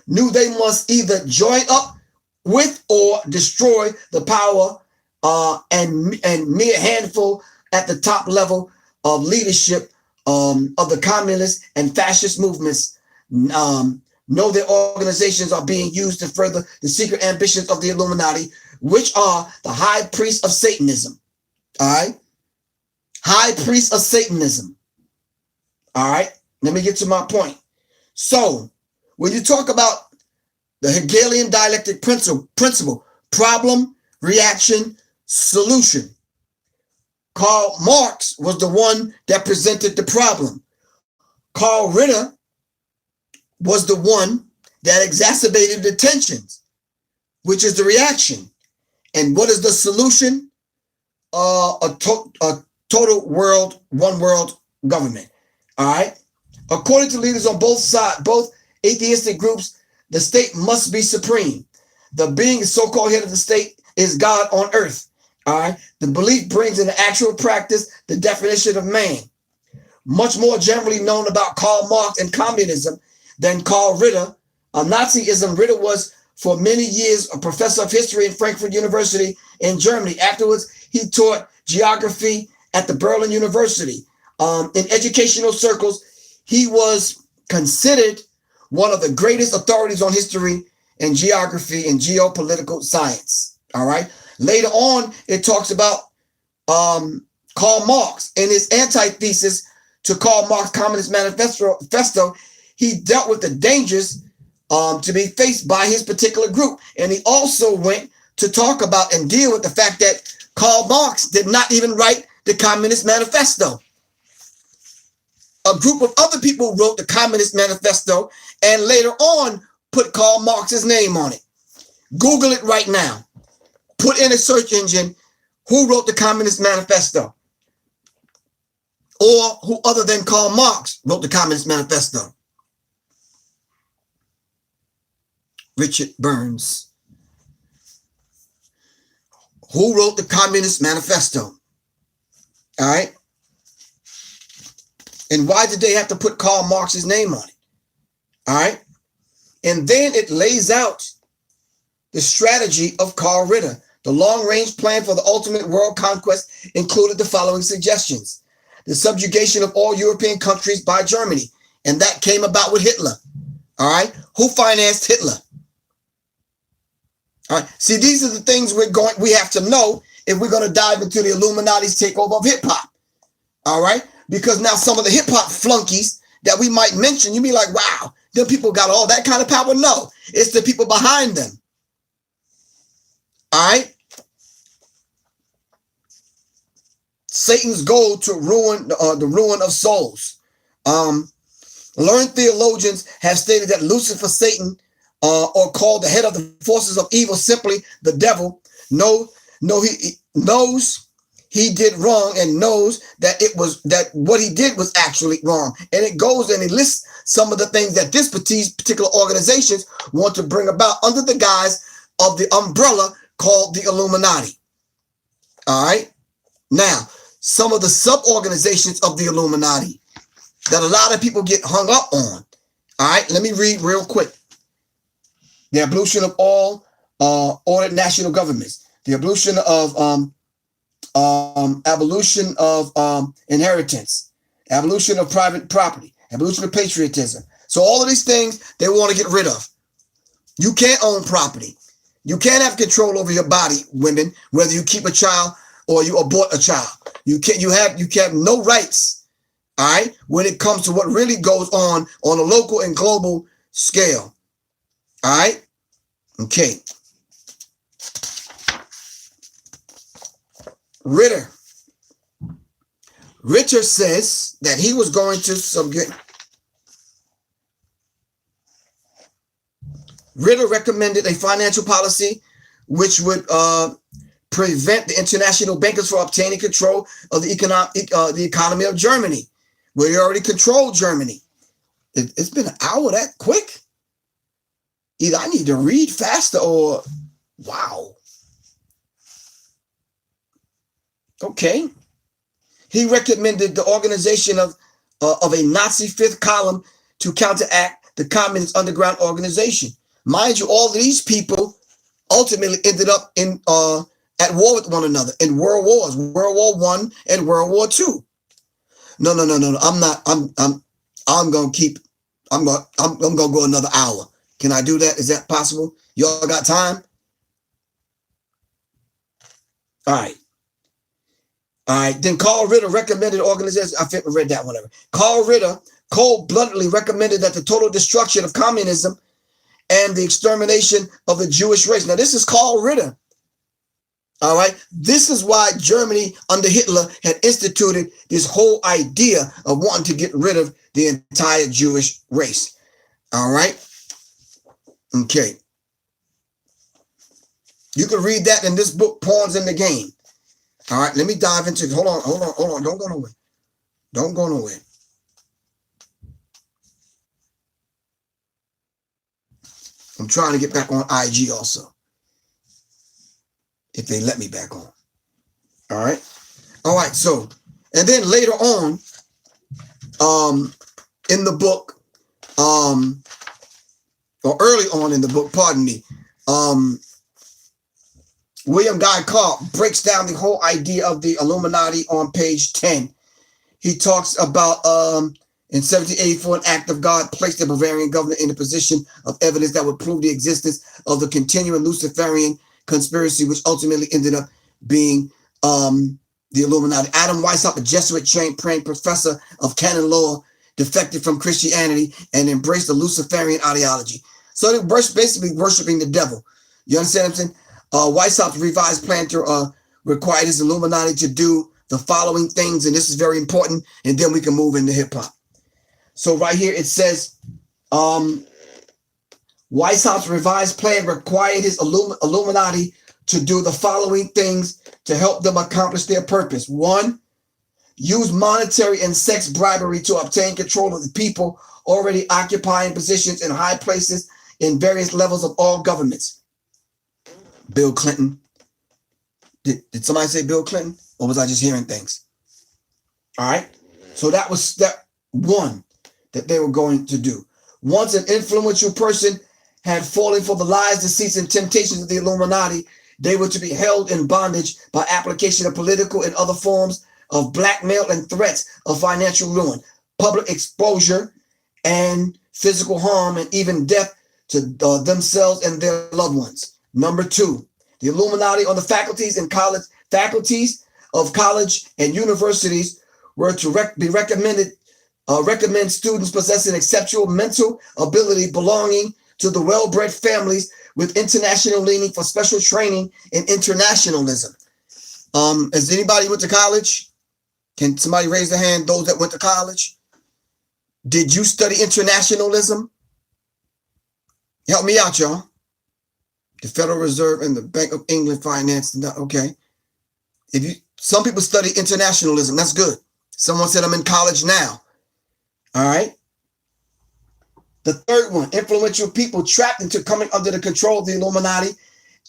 knew they must either join up with or destroy the power and mere handful at the top level of leadership of the communist and fascist movements. Know their organizations are being used to further the secret ambitions of the Illuminati, which are the high priest of Satanism. All right. High priest of Satanism. All right. Let me get to my point. So when you talk about the Hegelian dialectic principle, problem, reaction, solution, Karl Marx was the one that presented the problem. Carl Ritter was the one that exacerbated the tensions, which is the reaction. And what is the solution? A total world, one world government. All right. According to leaders on both sides, both atheistic groups, the state must be supreme. The being, so-called head of the state, is God on earth. All right. The belief brings into actual practice the definition of man. Much more generally known about Karl Marx and communism than Carl Ritter. Nazism. Ritter was for many years a professor of history in Frankfurt University in Germany. Afterwards, he taught geography at the Berlin University. In educational circles, he was considered one of the greatest authorities on history and geography and geopolitical science. All right. Later on, it talks about Karl Marx and his antithesis to Karl Marx's Communist Manifesto. He dealt with the dangers to be faced by his particular group. And he also went to talk about and deal with the fact that Karl Marx did not even write the Communist Manifesto. A group of other people wrote the Communist Manifesto and later on put Karl Marx's name on it. Google it right now. Put in a search engine, who wrote the Communist Manifesto? Or who other than Karl Marx wrote the Communist Manifesto? Richard Burns. Who wrote the Communist Manifesto? All right. And why did they have to put Karl Marx's name on it? All right. And then it lays out the strategy of Carl Ritter. The long-range plan for the ultimate world conquest included the following suggestions: the subjugation of all European countries by Germany, And that came about with Hitler. All right. Who financed Hitler? All right. See, these are the things we have to know if we're going to dive into the Illuminati's takeover of hip hop. All right. Because now some of the hip hop flunkies that we might mention, you be like, wow, them people got all that kind of power. No, it's the people behind them. All right. Satan's goal to ruin the ruin of souls. Learned theologians have stated that Lucifer, Satan, or called the head of the forces of evil, simply the devil, he knows he did wrong and knows that what he did was actually wrong. And it goes and it lists some of the things that this particular organizations want to bring about under the guise of the umbrella called the Illuminati. All right. Now, some of the sub-organizations of the Illuminati that a lot of people get hung up on. All right, let me read real quick. The abolition of all ordered national governments, the abolition of inheritance, abolition of private property, abolition of patriotism. So all of these things they want to get rid of. You can't own property. You can't have control over your body, women, whether you keep a child or you abort a child. You have no rights, all right, when it comes to what really goes on a local and global scale. All right. Okay. Ritter says that he was going to subject. Ritter recommended a financial policy which would prevent the international bankers from obtaining control of the economy of Germany. We already control Germany. It's been an hour that quick. Either I need to read faster or wow. Okay. He recommended the organization of a Nazi fifth column to counteract the communist underground organization. Mind you, all of these people ultimately ended up at war with one another in world wars, World War I and World War II. No. I'm gonna go another hour. Can I do that? Is that possible? Y'all got time? All right. Then Carl Ritter recommended organizations. I think we read that one. Carl Ritter cold-bloodedly recommended that the total destruction of communism and the extermination of the Jewish race. Now, this is Carl Ritter. All right. This is why Germany under Hitler had instituted this whole idea of wanting to get rid of the entire Jewish race. All right. Okay. You can read that in this book, Pawns in the Game. All right. Let me dive into. Hold on. Don't go nowhere. Don't go nowhere. I'm trying to get back on IG also. If they let me back on. All right. So, and then later on, in the book, or early on in the book, pardon me, William Guy Carr breaks down the whole idea of the Illuminati on page 10. He talks about, in 1784, an act of God placed the Bavarian governor in a position of evidence that would prove the existence of the continuing Luciferian conspiracy, which ultimately ended up being the Illuminati. Adam Weishaupt, a Jesuit-trained professor of canon law, defected from Christianity and embraced the Luciferian ideology. So they were basically worshiping the devil. You understand what I'm saying? Weishaupt's revised plan to require his Illuminati to do the following things, and this is very important, and then we can move into hip-hop. So right here it says, Weishaupt's revised plan required his Illuminati to do the following things to help them accomplish their purpose. 1, use monetary and sex bribery to obtain control of the people already occupying positions in high places in various levels of all governments. Bill Clinton. Did somebody say Bill Clinton? Or was I just hearing things? All right. So that was step 1 that they were going to do. Once an influential person had fallen for the lies, deceits, and temptations of the Illuminati, they were to be held in bondage by application of political and other forms of blackmail and threats of financial ruin, public exposure, and physical harm and even death to themselves and their loved ones. Number 2, the Illuminati on the faculties of college and universities were to recommend students possessing exceptional mental ability belonging to the well-bred families with international leaning for special training in internationalism. Has anybody went to college? Can somebody raise their hand, those that went to college? Did you study internationalism? Help me out, y'all. The Federal Reserve and the Bank of England financed. Okay. Some people study internationalism. That's good. Someone said I'm in college now. All right. The third one, influential people trapped into coming under the control of the Illuminati,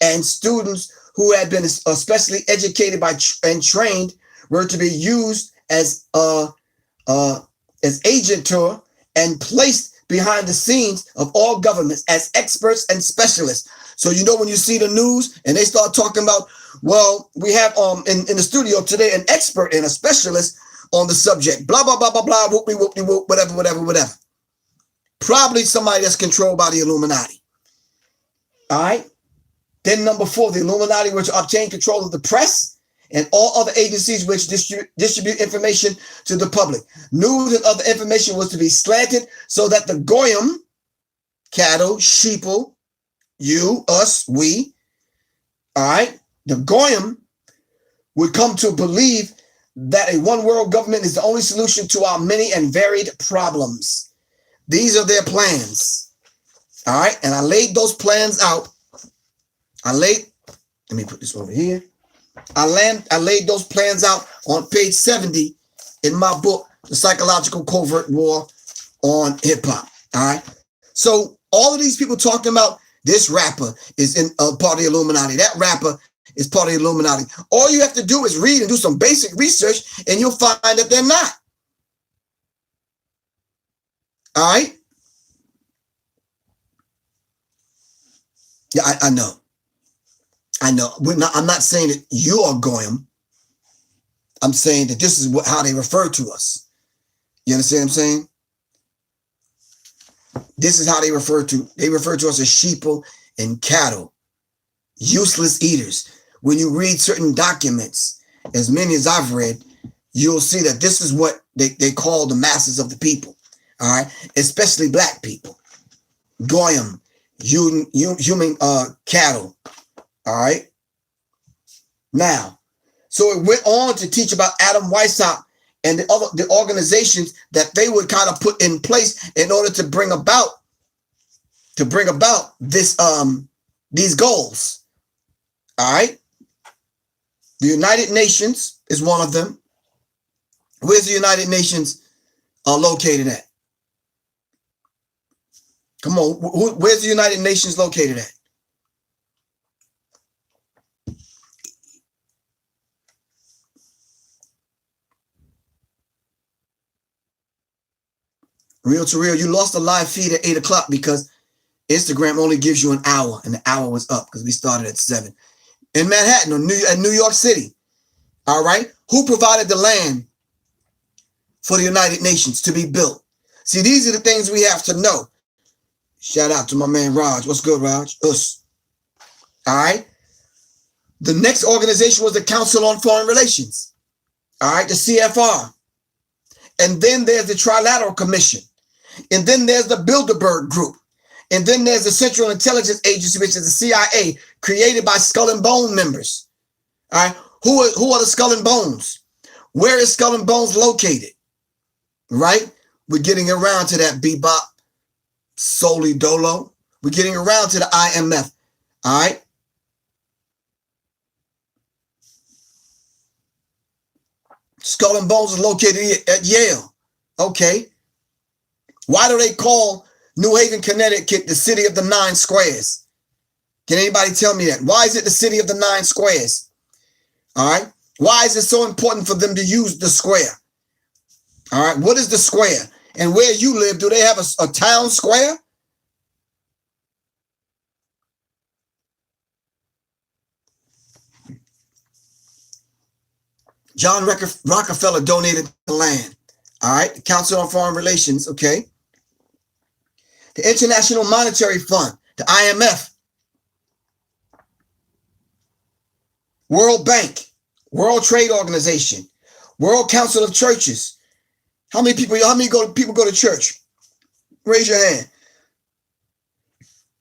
and students who had been especially educated by and trained were to be used as agentator and placed behind the scenes of all governments as experts and specialists. So when you see the news and they start talking about, well, we have in the studio today an expert and a specialist on the subject, blah blah blah blah blah, whoopie whoopie whoop, whatever. Probably somebody that's controlled by the Illuminati. All right. Then number 4, the Illuminati were to obtain control of the press and all other agencies which distribute information to the public. News and other information was to be slanted so that the goyim, cattle, sheeple, you, us, we, all right, the goyim would come to believe that a one world government is the only solution to our many and varied problems. These are their plans. All right. And I laid those plans out. Let me put this over here. I laid those plans out on page 70 in my book, The Psychological Covert War on Hip Hop. All right. So all of these people talking about this rapper is in part of the Illuminati. That rapper is part of the Illuminati. All you have to do is read and do some basic research and you'll find that they're not. All right. Yeah, I know. I'm not saying that you are goyim. I'm saying that this is how they refer to us. You understand what I'm saying? This is how they refer to us as sheeple and cattle, useless eaters. When you read certain documents, as many as I've read, you'll see that this is what they call the masses of the people. All right, especially black people, goyim, human cattle. All right. Now, so it went on to teach about Adam Weishaupt and the organizations that they would kind of put in place in order to bring about this these goals. All right. The United Nations is one of them. Where's the United Nations located at? Come on, where's the United Nations located at? Real to real, you lost a live feed at 8 o'clock because Instagram only gives you an hour, and the hour was up because we started at 7. In Manhattan, or New York City, all right? Who provided the land for the United Nations to be built? See, these are the things we have to know. Shout out to my man Raj. What's good, Raj? Us. All right? The next organization was the Council on Foreign Relations. All right, the CFR. And then there's the Trilateral Commission. And then there's the Bilderberg Group. And then there's the Central Intelligence Agency, which is the CIA, created by Skull and Bone members. All right, who are the Skull and Bones? Where is Skull and Bones located? Right? We're getting around to that bebop, Soli Dolo. We're getting around to the IMF. All right. Skull and Bones is located at Yale. Okay. Why do they call New Haven, Connecticut the city of the 9 squares? Can anybody tell me that? Why is it the city of the 9 squares? All right. Why is it so important for them to use the square? All right. What is the square? And where you live, do they have a town square? John Rockefeller donated the land. All right. The Council on Foreign Relations. Okay. the International Monetary Fund, the IMF, World Bank, World Trade Organization, World Council of Churches. How many people go to church? Raise your hand.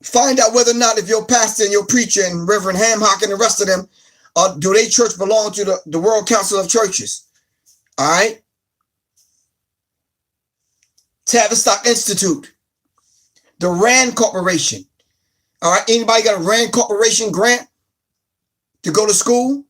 Find out whether or not if your pastor and your preacher and Reverend Hamhock and the rest of them, do they church belong to the World Council of Churches? All right. Tavistock Institute, the Rand Corporation. All right. Anybody got a Rand Corporation grant to go to school?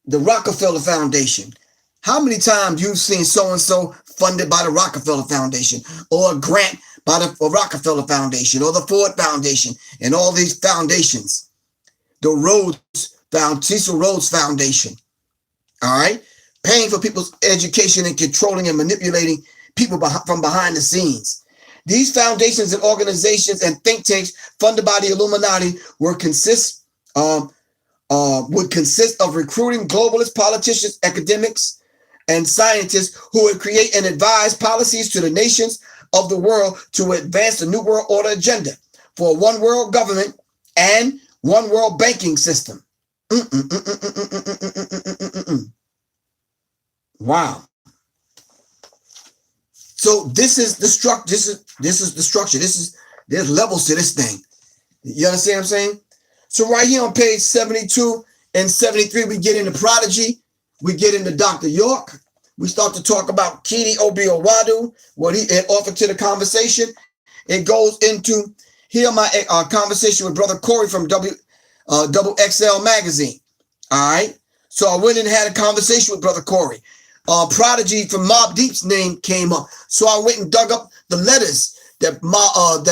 The Rockefeller Foundation. How many times you've seen so-and-so funded by the Rockefeller Foundation or a grant by the Rockefeller Foundation or the Ford Foundation and all these foundations? The Cecil Rhodes Foundation. All right. Paying for people's education and controlling and manipulating people from behind the scenes. These foundations and organizations and think tanks funded by the Illuminati would consist of recruiting globalist politicians, academics, and scientists who would create and advise policies to the nations of the world to advance the New World Order agenda for one world government and one world banking system. Wow. So this is the structure. This is the structure. There's levels to this thing. You understand what I'm saying? So right here on page 72 and 73, we get into Prodigy. We get into Dr. York. We start to talk about Kidi Obiowadu, what he had offered to the conversation. It goes into here my conversation with Brother Corey from Double XL magazine. All right. So I went and had a conversation with Brother Corey. Prodigy from Mobb Deep's name came up. So I went and dug up the letters that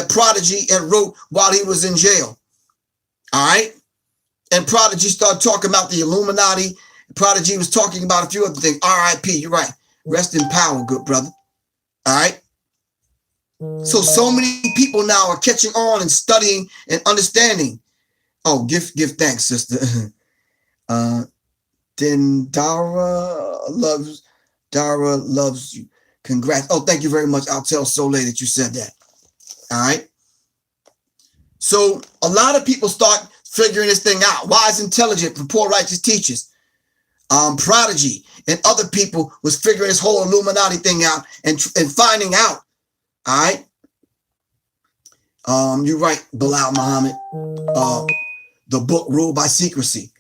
Prodigy had wrote while he was in jail. All right. And Prodigy started talking about the Illuminati. Prodigy was talking about a few other things. R.I.P. You're right. Rest in power, good brother. All right. So many people now are catching on and studying and understanding. Oh, give thanks, sister. Then Dara loves you. Congrats. Oh, thank you very much. I'll tell Soleil that you said that. All right. So a lot of people start figuring this thing out. Wise, intelligent, for poor, righteous teachers. Prodigy and other people was figuring this whole Illuminati thing out and finding out. All right. You're right, Bilal Muhammad. The book Ruled by Secrecy.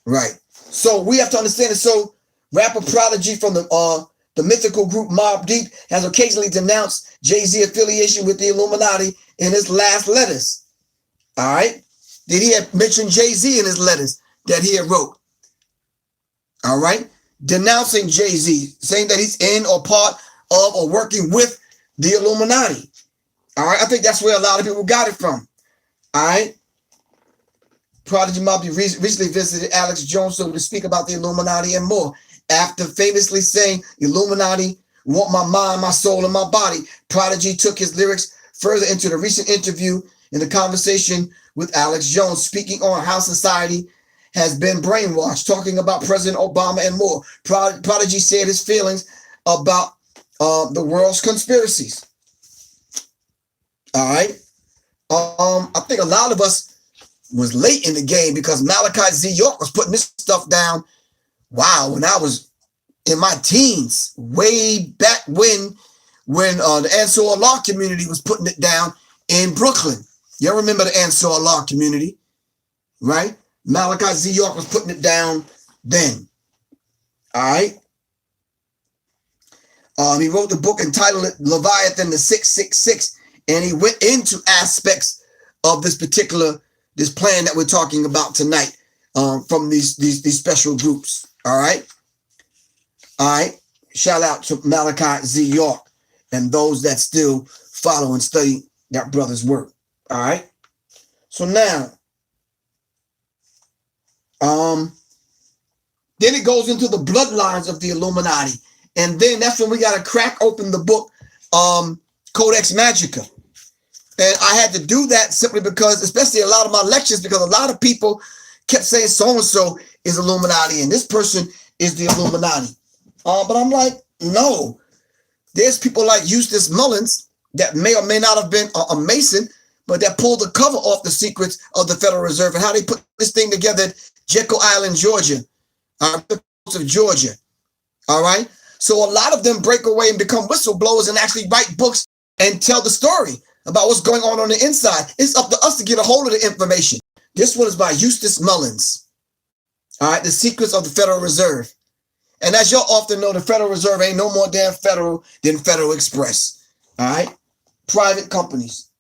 Right. So we have to understand it. So rapper Prodigy from the mythical group Mobb Deep has occasionally denounced Jay-Z affiliation with the Illuminati in his last letters. All right. Did he have mentioned Jay-Z in his letters that he had wrote? All right. Denouncing Jay-Z, saying that he's in or part of or working with the Illuminati. All right. I think that's where a lot of people got it from. All right. Prodigy Mobb Deep recently visited Alex Jones to speak about the Illuminati and more. After famously saying, Illuminati want my mind, my soul, and my body, Prodigy took his lyrics further into the recent interview in the conversation with Alex Jones, speaking on how society has been brainwashed, talking about President Obama and more. Prodigy said his feelings about the world's conspiracies. All right. I think a lot of us was late in the game because Malachi Z. York was putting this stuff down. Wow, when I was in my teens, way back when the Ansar Allah community was putting it down in Brooklyn. You remember the Ansar Allah community, right? Malachi Z. York was putting it down then. All right. He wrote the book entitled Leviathan the 666, and he went into aspects of this plan that we're talking about tonight from these special groups. All right. All right. Shout out to Malachi Z. York and those that still follow and study that brother's work. All right. So now, then it goes into the bloodlines of the Illuminati. And then that's when we got to crack open the book, Codex Magica. And I had to do that simply because, especially a lot of my lectures, because a lot of people kept saying so-and-so is Illuminati and this person is the Illuminati. But I'm like, no. There's people like Eustace Mullins that may or may not have been a Mason, but that pulled the cover off the secrets of the Federal Reserve and how they put this thing together at Jekyll Island, Georgia, the coast of Georgia. All right. So a lot of them break away and become whistleblowers and actually write books and tell the story about what's going on the inside. It's up to us to get a hold of the information. This one is by Eustace Mullins. All right. The Secrets of the Federal Reserve. And as y'all often know, the Federal Reserve ain't no more damn federal than Federal Express. All right. Private companies.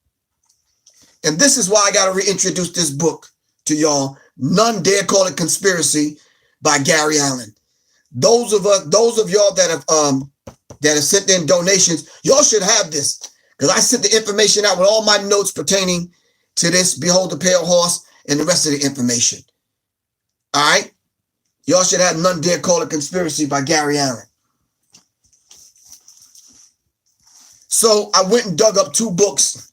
And this is why I got to reintroduce this book to y'all. None Dare Call It Conspiracy by Gary Allen. Those of y'all that have sent in donations, y'all should have this, because I sent the information out with all my notes pertaining to this. Behold the Pale Horse and the rest of the information. All right, y'all should have None Dare Call It Conspiracy by Gary Allen. So I went and dug up two books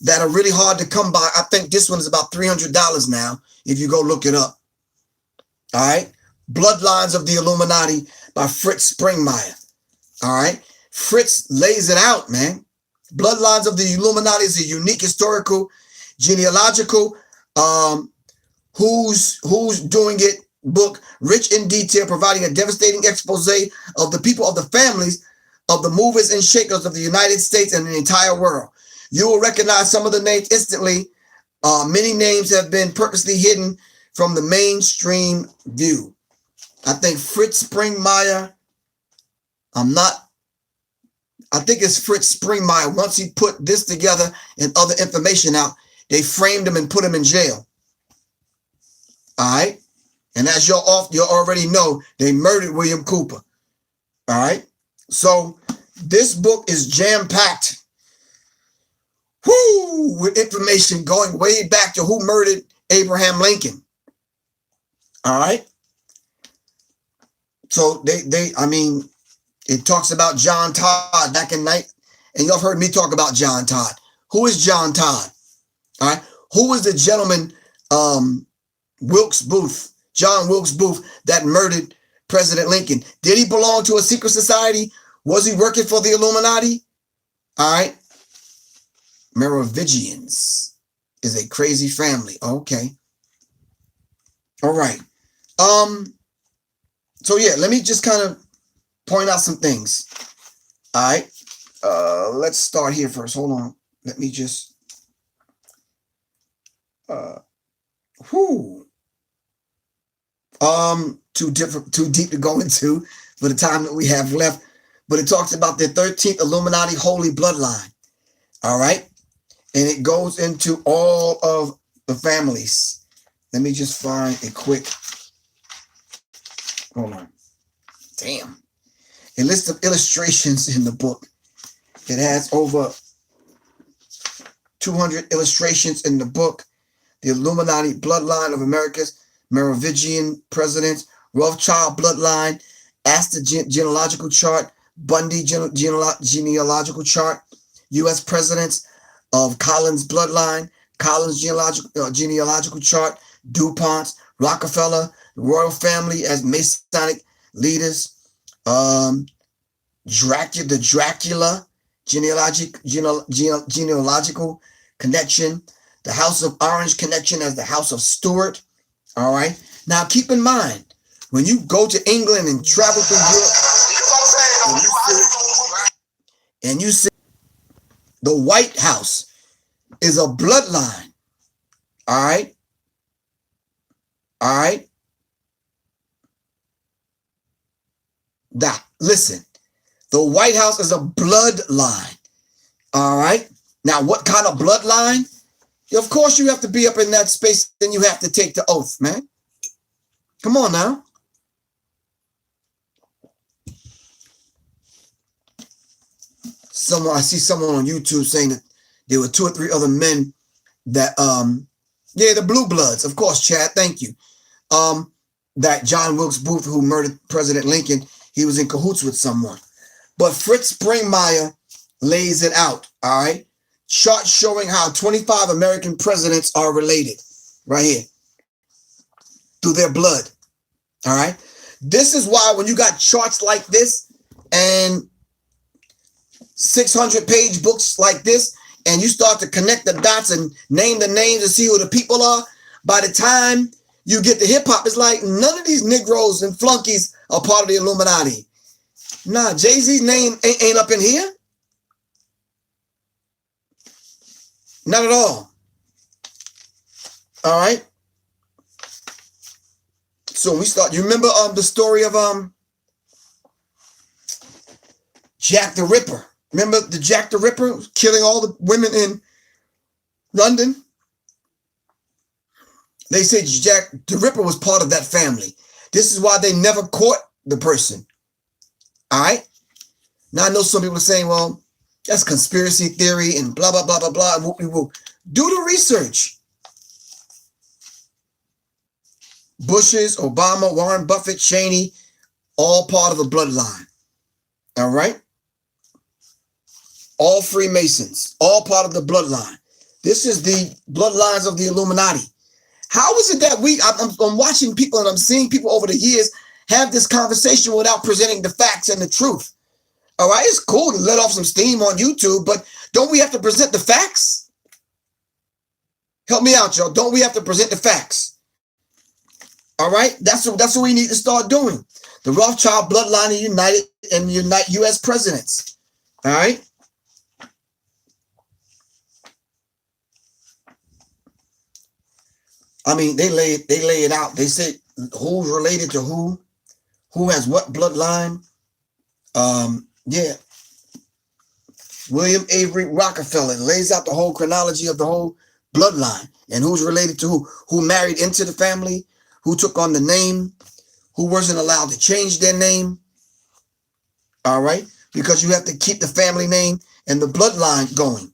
that are really hard to come by. I think this one is about $300 now if you go look it up. All right. Bloodlines of the Illuminati by Fritz Springmeier. All right. Fritz lays it out, man. Bloodlines of the Illuminati is a unique historical, genealogical, who's doing it book, rich in detail, providing a devastating expose of the people, of the families, of the movers and shakers of the United States and the entire world. You will recognize some of the names instantly. Many names have been purposely hidden from the mainstream view. I think Fritz Springmeier, I think it's Fritz Springmeier. Once he put this together and other information out, they framed him and put him in jail. All right. And as you already know, they murdered William Cooper. All right. So this book is jam-packed with information going way back to who murdered Abraham Lincoln. All right. So it talks about John Todd back in night. And y'all have heard me talk about John Todd. Who is John Todd? All right. Who was the gentleman, Wilkes Booth, John Wilkes Booth, that murdered President Lincoln? Did he belong to a secret society? Was he working for the Illuminati? All right. Merovingians is a crazy family. Okay. All right. So yeah, let me just kind of point out some things. All right. Let's start here first. Hold on. Let me just too deep to go into for the time that we have left. But it talks about the 13th Illuminati Holy Bloodline. All right. And it goes into all of the families. Let me just find a quick. Hold on. Damn. A list of illustrations in the book. It has over 200 illustrations in the book. The Illuminati Bloodline of America's Merovingian Presidents, Rothschild Bloodline, Astor Genealogical Chart, Bundy Genealogical Chart, U.S. Presidents of Collins Bloodline, Collins Genealogical Chart, DuPont, Rockefeller, Royal Family as Masonic leaders, the Dracula genealogical connection, the House of Orange connection as the House of Stuart. All right. Now keep in mind, when you go to England and travel through Europe, and you see the White House is a bloodline. All right. All right. Listen, the White House is a bloodline. All right. Now, what kind of bloodline? Of course, you have to be up in that space, then you have to take the oath, man. Come on now. I see someone on YouTube saying that there were 2 or 3 other men that, the Blue Bloods, of course, Chad, thank you. That John Wilkes Booth, who murdered President Lincoln, he was in cahoots with someone. But Fritz Springmeier lays it out, all right? Chart showing how 25 American presidents are related, right here, through their blood, all right? This is why when you got charts like this and 600-page books like this, and you start to connect the dots and name the names and see who the people are, by the time you get to hip hop, it's like none of these Negroes and flunkies are part of the Illuminati. Nah, Jay-Z's name ain't up in here. Not at all. All right. So we start. You remember the story of Jack the Ripper? Remember the Jack the Ripper killing all the women in London? They say Jack the Ripper was part of that family. This is why they never caught the person. All right. Now I know some people are saying, well, that's conspiracy theory and blah, blah, blah, blah, blah. Whoop-de-whoop. Do the research. Bushes, Obama, Warren Buffett, Cheney, all part of a bloodline. All right. All Freemasons, all part of the bloodline. This is the bloodlines of the Illuminati. How is it that I'm watching people and I'm seeing people over the years have this conversation without presenting the facts and the truth? All right, it's cool to let off some steam on YouTube, but don't we have to present the facts? Help me out, y'all. Don't we have to present the facts? All right, that's what we need to start doing. The Rothschild bloodline unite U.S. presidents. All right. I mean, they lay it out. They say who's related to who has what bloodline. Yeah. William Avery Rockefeller lays out the whole chronology of the whole bloodline and who's related to who married into the family, who took on the name, who wasn't allowed to change their name. All right. Because you have to keep the family name and the bloodline going.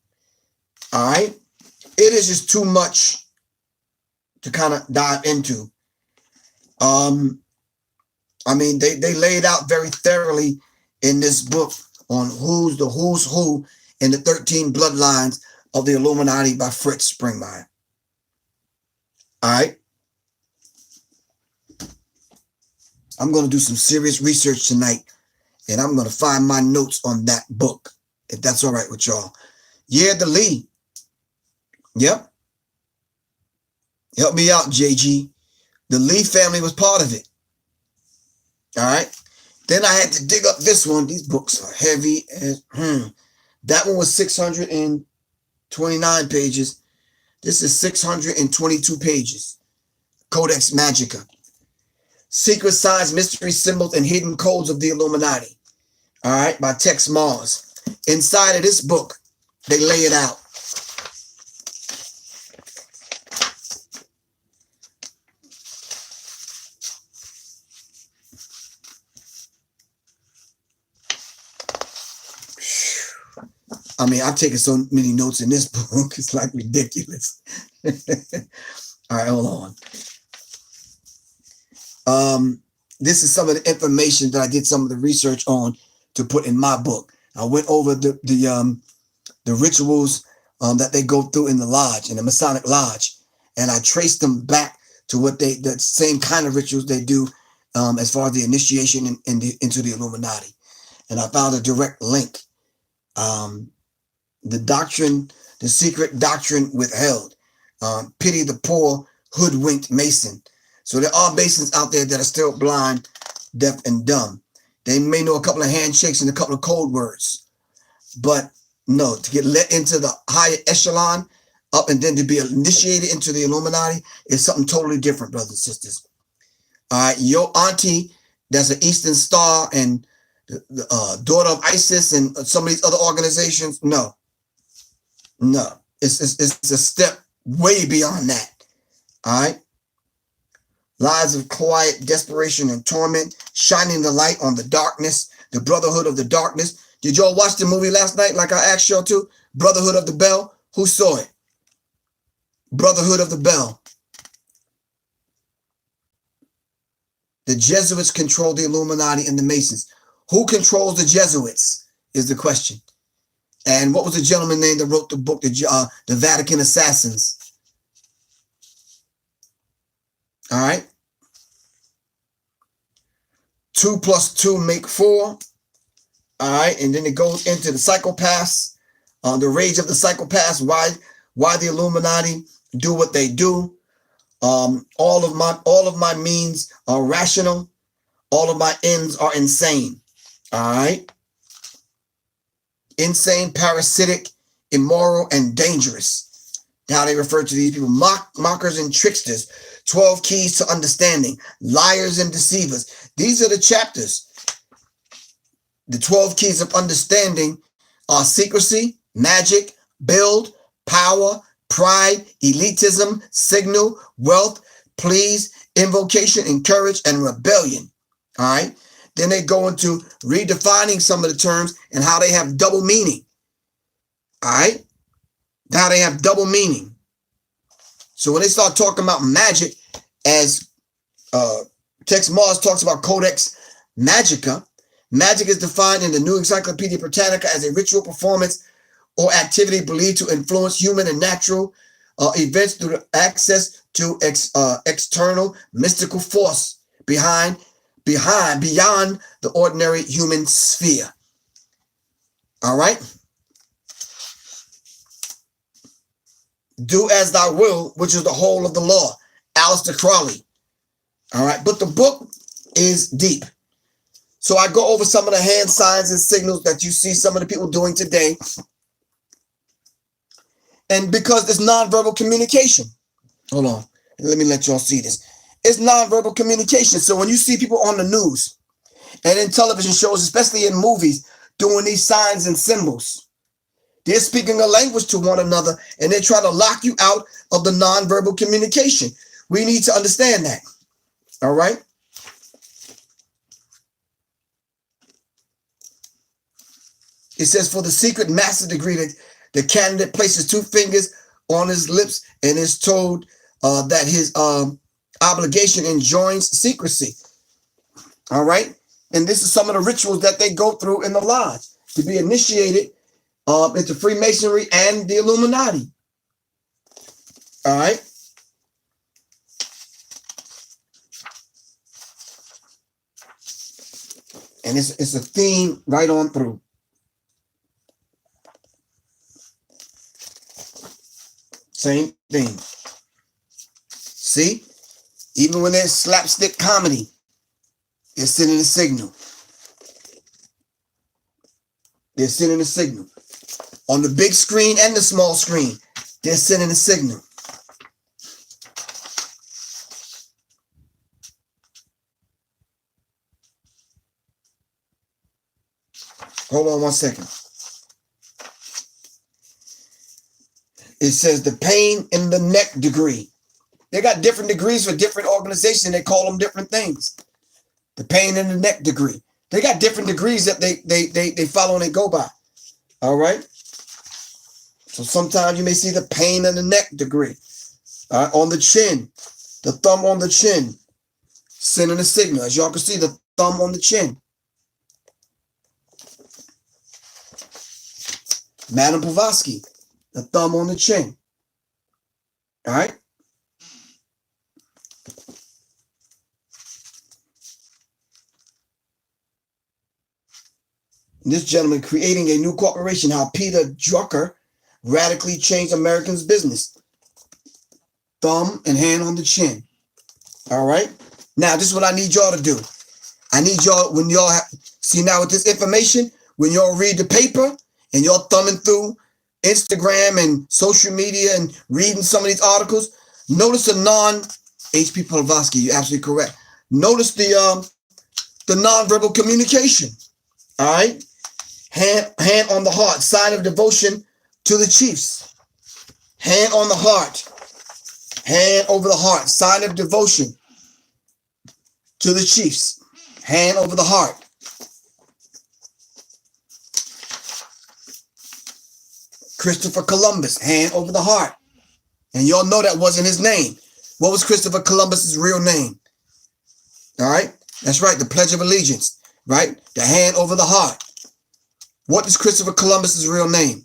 All right. It is just too much to kind of dive into. I mean, they laid out very thoroughly in this book on who's who in the 13 bloodlines of the Illuminati by Fritz Springmeier. All right. I'm going to do some serious research tonight, and I'm going to find my notes on that book, if that's all right with y'all. Yeah, the Lee. Yep. Help me out, JG. The Lee family was part of it. All right. Then I had to dig up this one. These books are heavy. That one was 629 pages. This is 622 pages. Codex Magica. Secret Signs, Mystery Symbols, and Hidden Codes of the Illuminati. All right. By Tex Mars. Inside of this book, they lay it out. I mean, I've taken so many notes in this book. It's like ridiculous. All right, hold on. This is some of the information that I did some of the research on to put in my book. I went over the rituals that they go through in the lodge, in the Masonic lodge, and I traced them back to what the same kind of rituals they do as far as the initiation into the Illuminati. And I found a direct link. The doctrine, the secret doctrine withheld. Pity the poor, hoodwinked Mason. So there are Masons out there that are still blind, deaf, and dumb. They may know a couple of handshakes and a couple of code words. But no, to get let into the higher echelon up and then to be initiated into the Illuminati is something totally different, brothers and sisters. All right, your auntie, that's an Eastern Star and the daughter of ISIS and some of these other organizations, no. It's a step way beyond that. All right. Lives of quiet desperation and torment, shining the light on the darkness, the Brotherhood of the Darkness. Did y'all watch the movie last night like I asked y'all to? Brotherhood of the Bell? Who saw it? Brotherhood of the Bell. The Jesuits control the Illuminati and the Masons. Who controls the Jesuits is the question. And what was the gentleman name that wrote the book, the Vatican Assassins? All right. 2 plus 2 make 4. All right, and then it goes into the psychopaths, the rage of the psychopaths, why the Illuminati do what they do. All of my means are rational. All of my ends are insane. All right, insane, parasitic, immoral, and dangerous. How they refer to these people: mockers and tricksters. 12 keys to understanding. Liars and deceivers. These are the chapters. The 12 keys of understanding are secrecy, magic, build, power, pride, elitism, signal, wealth, please, invocation, encourage, and rebellion. All right. Then they go into redefining some of the terms and how they have double meaning. All right. How they have double meaning. So when they start talking about magic, as Tex Mars talks about Codex Magica, magic is defined in the New Encyclopedia Britannica as a ritual performance or activity believed to influence human and natural events through access to external mystical force beyond the ordinary human sphere. All right. Do as thou will, which is the whole of the law. Aleister Crowley. All right. But the book is deep. So I go over some of the hand signs and signals that you see some of the people doing today. And because it's nonverbal communication. Hold on. Let me let y'all see this. It's nonverbal communication. So when you see people on the news and in television shows, especially in movies, doing these signs and symbols, they're speaking a language to one another and they're trying to lock you out of the nonverbal communication. We need to understand that. All right. It says for the secret master degree that the candidate places 2 fingers on his lips and is told that his obligation enjoins secrecy. All right. And this is some of the rituals that they go through in the lodge to be initiated into Freemasonry and the Illuminati. All right. And it's a theme right on through. Same thing. See, even when there's slapstick comedy, they're sending a signal. They're sending a signal. On the big screen and the small screen, they're sending a signal. Hold on one second. It says the pain in the neck degree. They got different degrees for different organizations. They call them different things. The pain in the neck degree. They got different degrees that they follow and they go by. All right. So sometimes you may see the pain in the neck degree. On the chin, the thumb on the chin, sending a signal. As y'all can see, the thumb on the chin. Madame Blavatsky, the thumb on the chin. All right. And this gentleman creating a new corporation, how Peter Drucker radically changed Americans' business. Thumb and hand on the chin. All right. Now, this is what I need y'all to do. I need y'all, when y'all see now with this information, when y'all read the paper and y'all thumbing through Instagram and social media and reading some of these articles, notice the H.P. Blavatsky, you're absolutely correct. Notice the nonverbal communication. All right. Hand on the heart, sign of devotion to the chiefs. Hand on the heart. Hand over the heart, sign of devotion to the chiefs. Hand over the heart. Christopher Columbus, hand over the heart. And y'all know that wasn't his name. What was Christopher Columbus's real name? All right. That's right. The Pledge of Allegiance, right? The hand over the heart. What is Christopher Columbus's real name?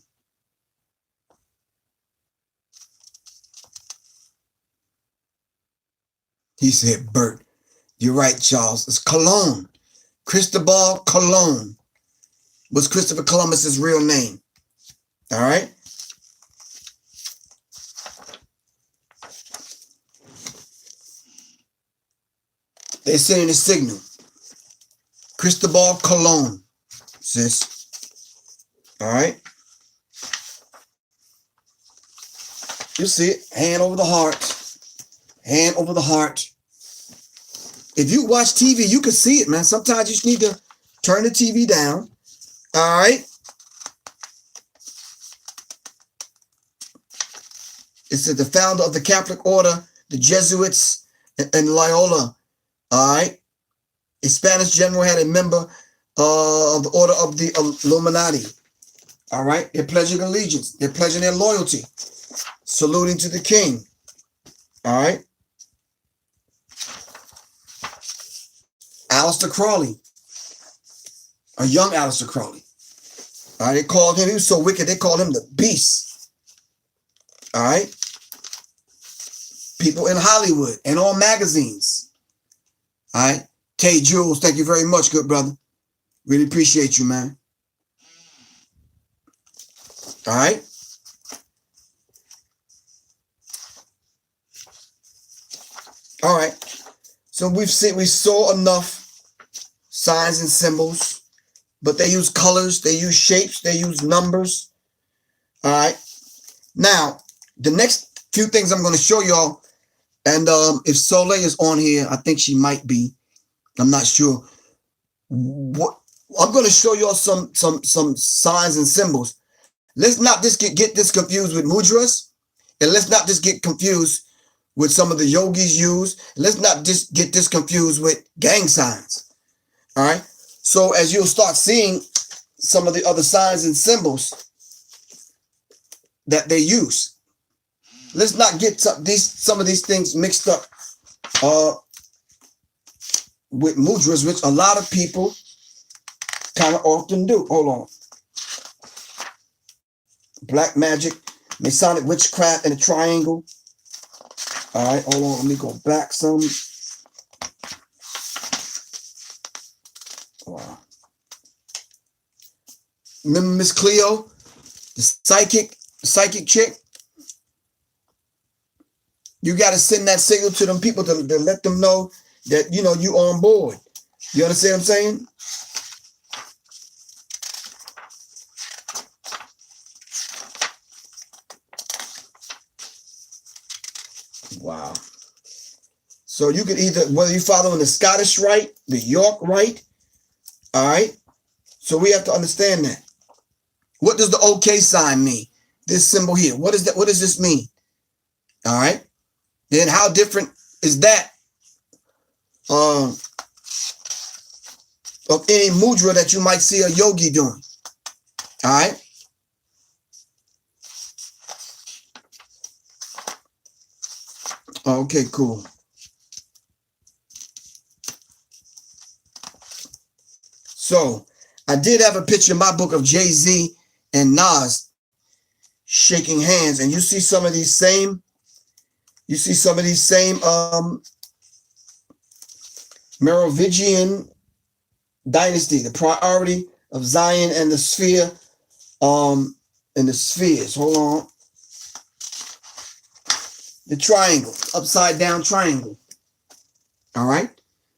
He said, Bert, you're right, Charles. It's Cologne. Cristobal Colon was Christopher Columbus's real name. All right. They're saying the signal. Cristobal Colon, sis. All right. You see it. Hand over the heart. Hand over the heart. If you watch TV, you can see it, man. Sometimes you just need to turn the TV down. All right. It said the founder of the Catholic order, the Jesuits, and Loyola. All right. A Spanish general had a member of the order of the Illuminati. All right. They're pledging allegiance. They're pledging their loyalty. Saluting to the king. All right. Aleister Crowley. A young Aleister Crowley. All right. They called him, he was so wicked, they called him the beast. All right. People in Hollywood and on magazines. All right. Tay Jules, thank you very much, good brother. Really appreciate you, man. All right. All right. So we saw enough signs and symbols, but they use colors, they use shapes, they use numbers. All right. Now, the next few things I'm going to show y'all, and if Soleil is on here, I think she might be. I'm not sure. What I'm going to show y'all some signs and symbols. Let's not just get this confused with mudras, and let's not just get confused with some of the yogis use. Let's not just get this confused with gang signs. All right. So as you'll start seeing some of the other signs and symbols that they use, let's not get some of these things mixed up with mudras, which a lot of people kind of often do. Hold on. Black magic, Masonic witchcraft, and a triangle. All right, hold on. Let me go back some. Wow. Remember Miss Cleo, the psychic chick? You got to send that signal to them people to let them know that, you know, you on board. You understand what I'm saying? Wow. So you could either, whether you're following the Scottish Rite, the York Rite, all right? So we have to understand that. What does the OK sign mean? This symbol here. What is that? What does this mean? All right. Then how different is that of any mudra that you might see a yogi doing? All right. Okay, cool. So I did have a picture in my book of Jay-Z and Nas shaking hands, and you see some of these same Merovingian dynasty, the priority of Zion and the sphere, and the spheres. Hold on. The triangle, upside down triangle. All right.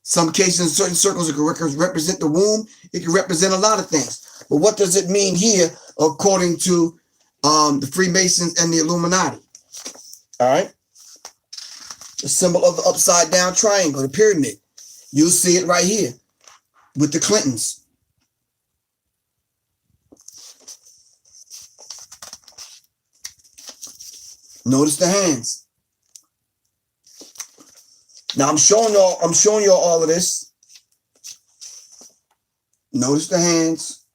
Some cases, in certain circles, it can represent the womb. It can represent a lot of things. But what does it mean here, according to the Freemasons and the Illuminati? All right. The symbol of the upside down triangle, the pyramid. You'll see it right here with the Clintons. Notice the hands. Now I'm showing y'all all of this. Notice the hands.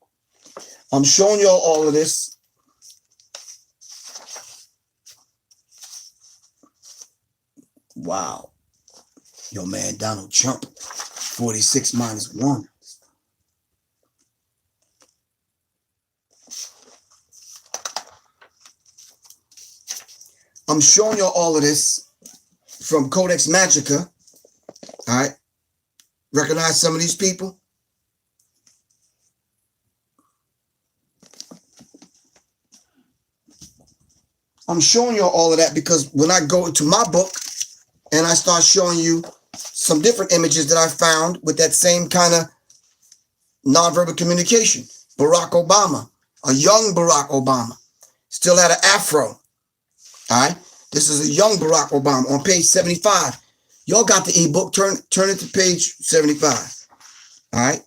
I'm showing y'all all of this. Wow. Yo, man, Donald Trump, 46 minus 1. I'm showing y'all all of this from Codex Magica. All right. Recognize some of these people? I'm showing you all of that because when I go into my book and I start showing you some different images that I found with that same kind of nonverbal communication. Barack Obama, a young Barack Obama, still had an afro. All right. This is a young Barack Obama on page 75. Y'all got the ebook. Turn it to page 75. All right.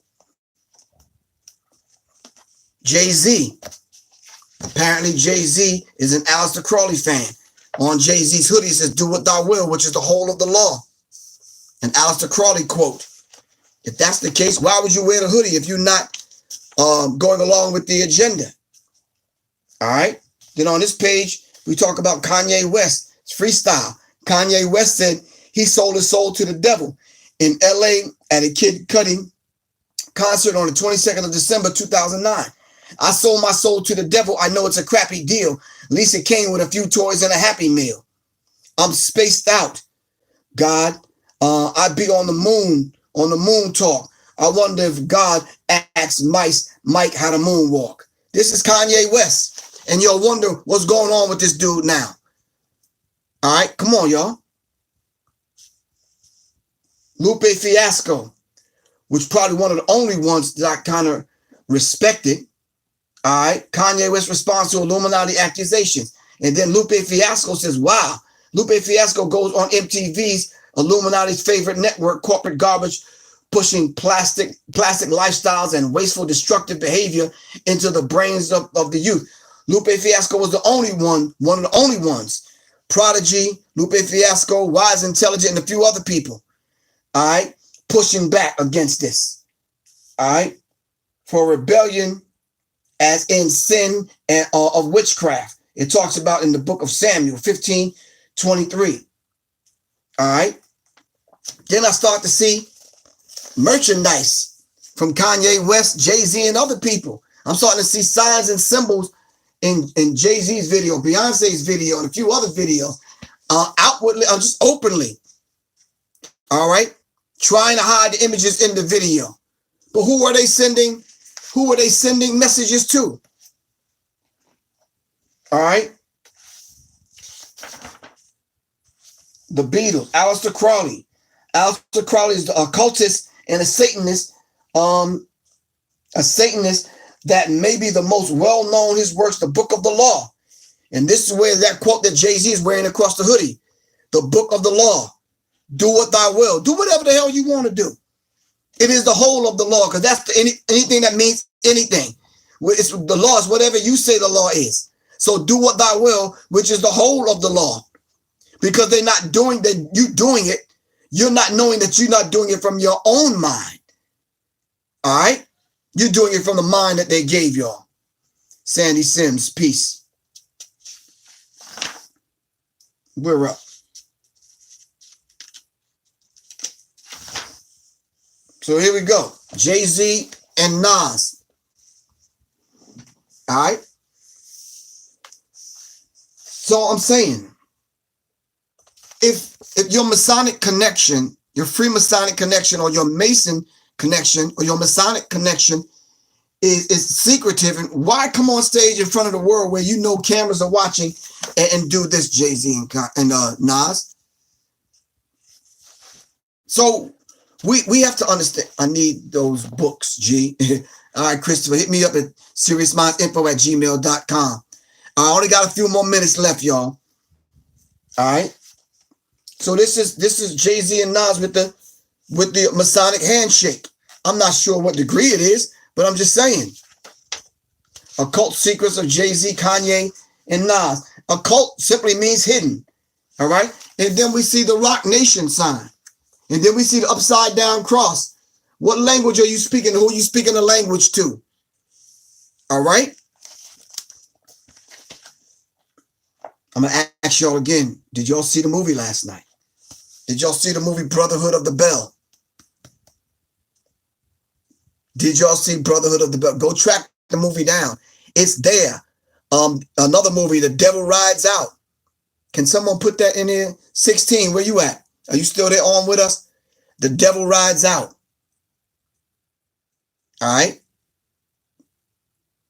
Jay-Z. Apparently Jay-Z is an Aleister Crowley fan. On Jay-Z's hoodie it says, "Do what thou will," which is the whole of the law. An Aleister Crowley quote. If that's the case, why would you wear the hoodie if you're not going along with the agenda? All right. Then on this page, we talk about Kanye West. It's freestyle. Kanye West said he sold his soul to the devil in LA at a Kid Cudi concert on the 22nd of December, 2009. "I sold my soul to the devil. I know it's a crappy deal. At least it came with a few toys and a Happy Meal. I'm spaced out. God, I'd be on the moon talk. I wonder if God asked Mike how to moonwalk." This is Kanye West. And you'll wonder what's going on with this dude now. All right, come on, y'all. Lupe Fiasco, which probably one of the only ones that I kind of respected. All right, Kanye West responds to Illuminati accusations. And then Lupe Fiasco says, wow. Lupe Fiasco goes on MTV's Illuminati's favorite network, corporate garbage, pushing plastic lifestyles and wasteful, destructive behavior into the brains of the youth. Lupe Fiasco was the only one of the only ones. Prodigy, Lupe Fiasco, Wise Intelligent, and a few other people. All right, pushing back against this. All right, for rebellion as in sin and of witchcraft. It talks about in the book of Samuel 15:23. All right. Then I start to see merchandise from Kanye West, Jay-Z, and other people. I'm starting to see signs and symbols in Jay-Z's video, Beyonce's video, and a few other videos, outwardly, just openly. All right. Trying to hide the images in the video. But who are they sending? Who are they sending messages to? All right. The Beatles, Aleister Crowley. Aleister Crowley is the occultist and a Satanist that may be the most well-known, his works, the Book of the Law. And this is where that quote that Jay-Z is wearing across the hoodie. The Book of the Law. Do what thy will. Do whatever the hell you want to do. It is the whole of the law, because that's anything that means anything. It's the law is whatever you say the law is. So do what thy will, which is the whole of the law. Because they're not doing that, you doing it. You're not knowing that you're not doing it from your own mind. All right? You're doing it from the mind that they gave y'all. Sandy Sims, peace. We're up. So here we go. Jay-Z and Nas. All right? So I'm saying, if your Masonic connection, your Freemasonic connection, or your Mason connection, or your Masonic connection is secretive, and why come on stage in front of the world where you know cameras are watching and do this, Jay-Z and Nas? So we have to understand. I need those books, G. All right, Christopher, hit me up at seriousmindsinfo@gmail.com. I only got a few more minutes left, y'all. All right. So this is Jay-Z and Nas with the Masonic handshake. I'm not sure what degree it is, but I'm just saying. Occult secrets of Jay-Z, Kanye, and Nas. Occult simply means hidden. All right. And then we see the Rock Nation sign. And then we see the upside down cross. What language are you speaking? Who are you speaking the language to? All right. I'm going to ask y'all again. Did y'all see the movie last night? Did y'all see the movie Brotherhood of the Bell? Did y'all see Brotherhood of the Bell? Go track the movie down. It's there. Another movie, The Devil Rides Out. Can someone put that in there? 16, where you at? Are you still there on with us? The Devil Rides Out. All right.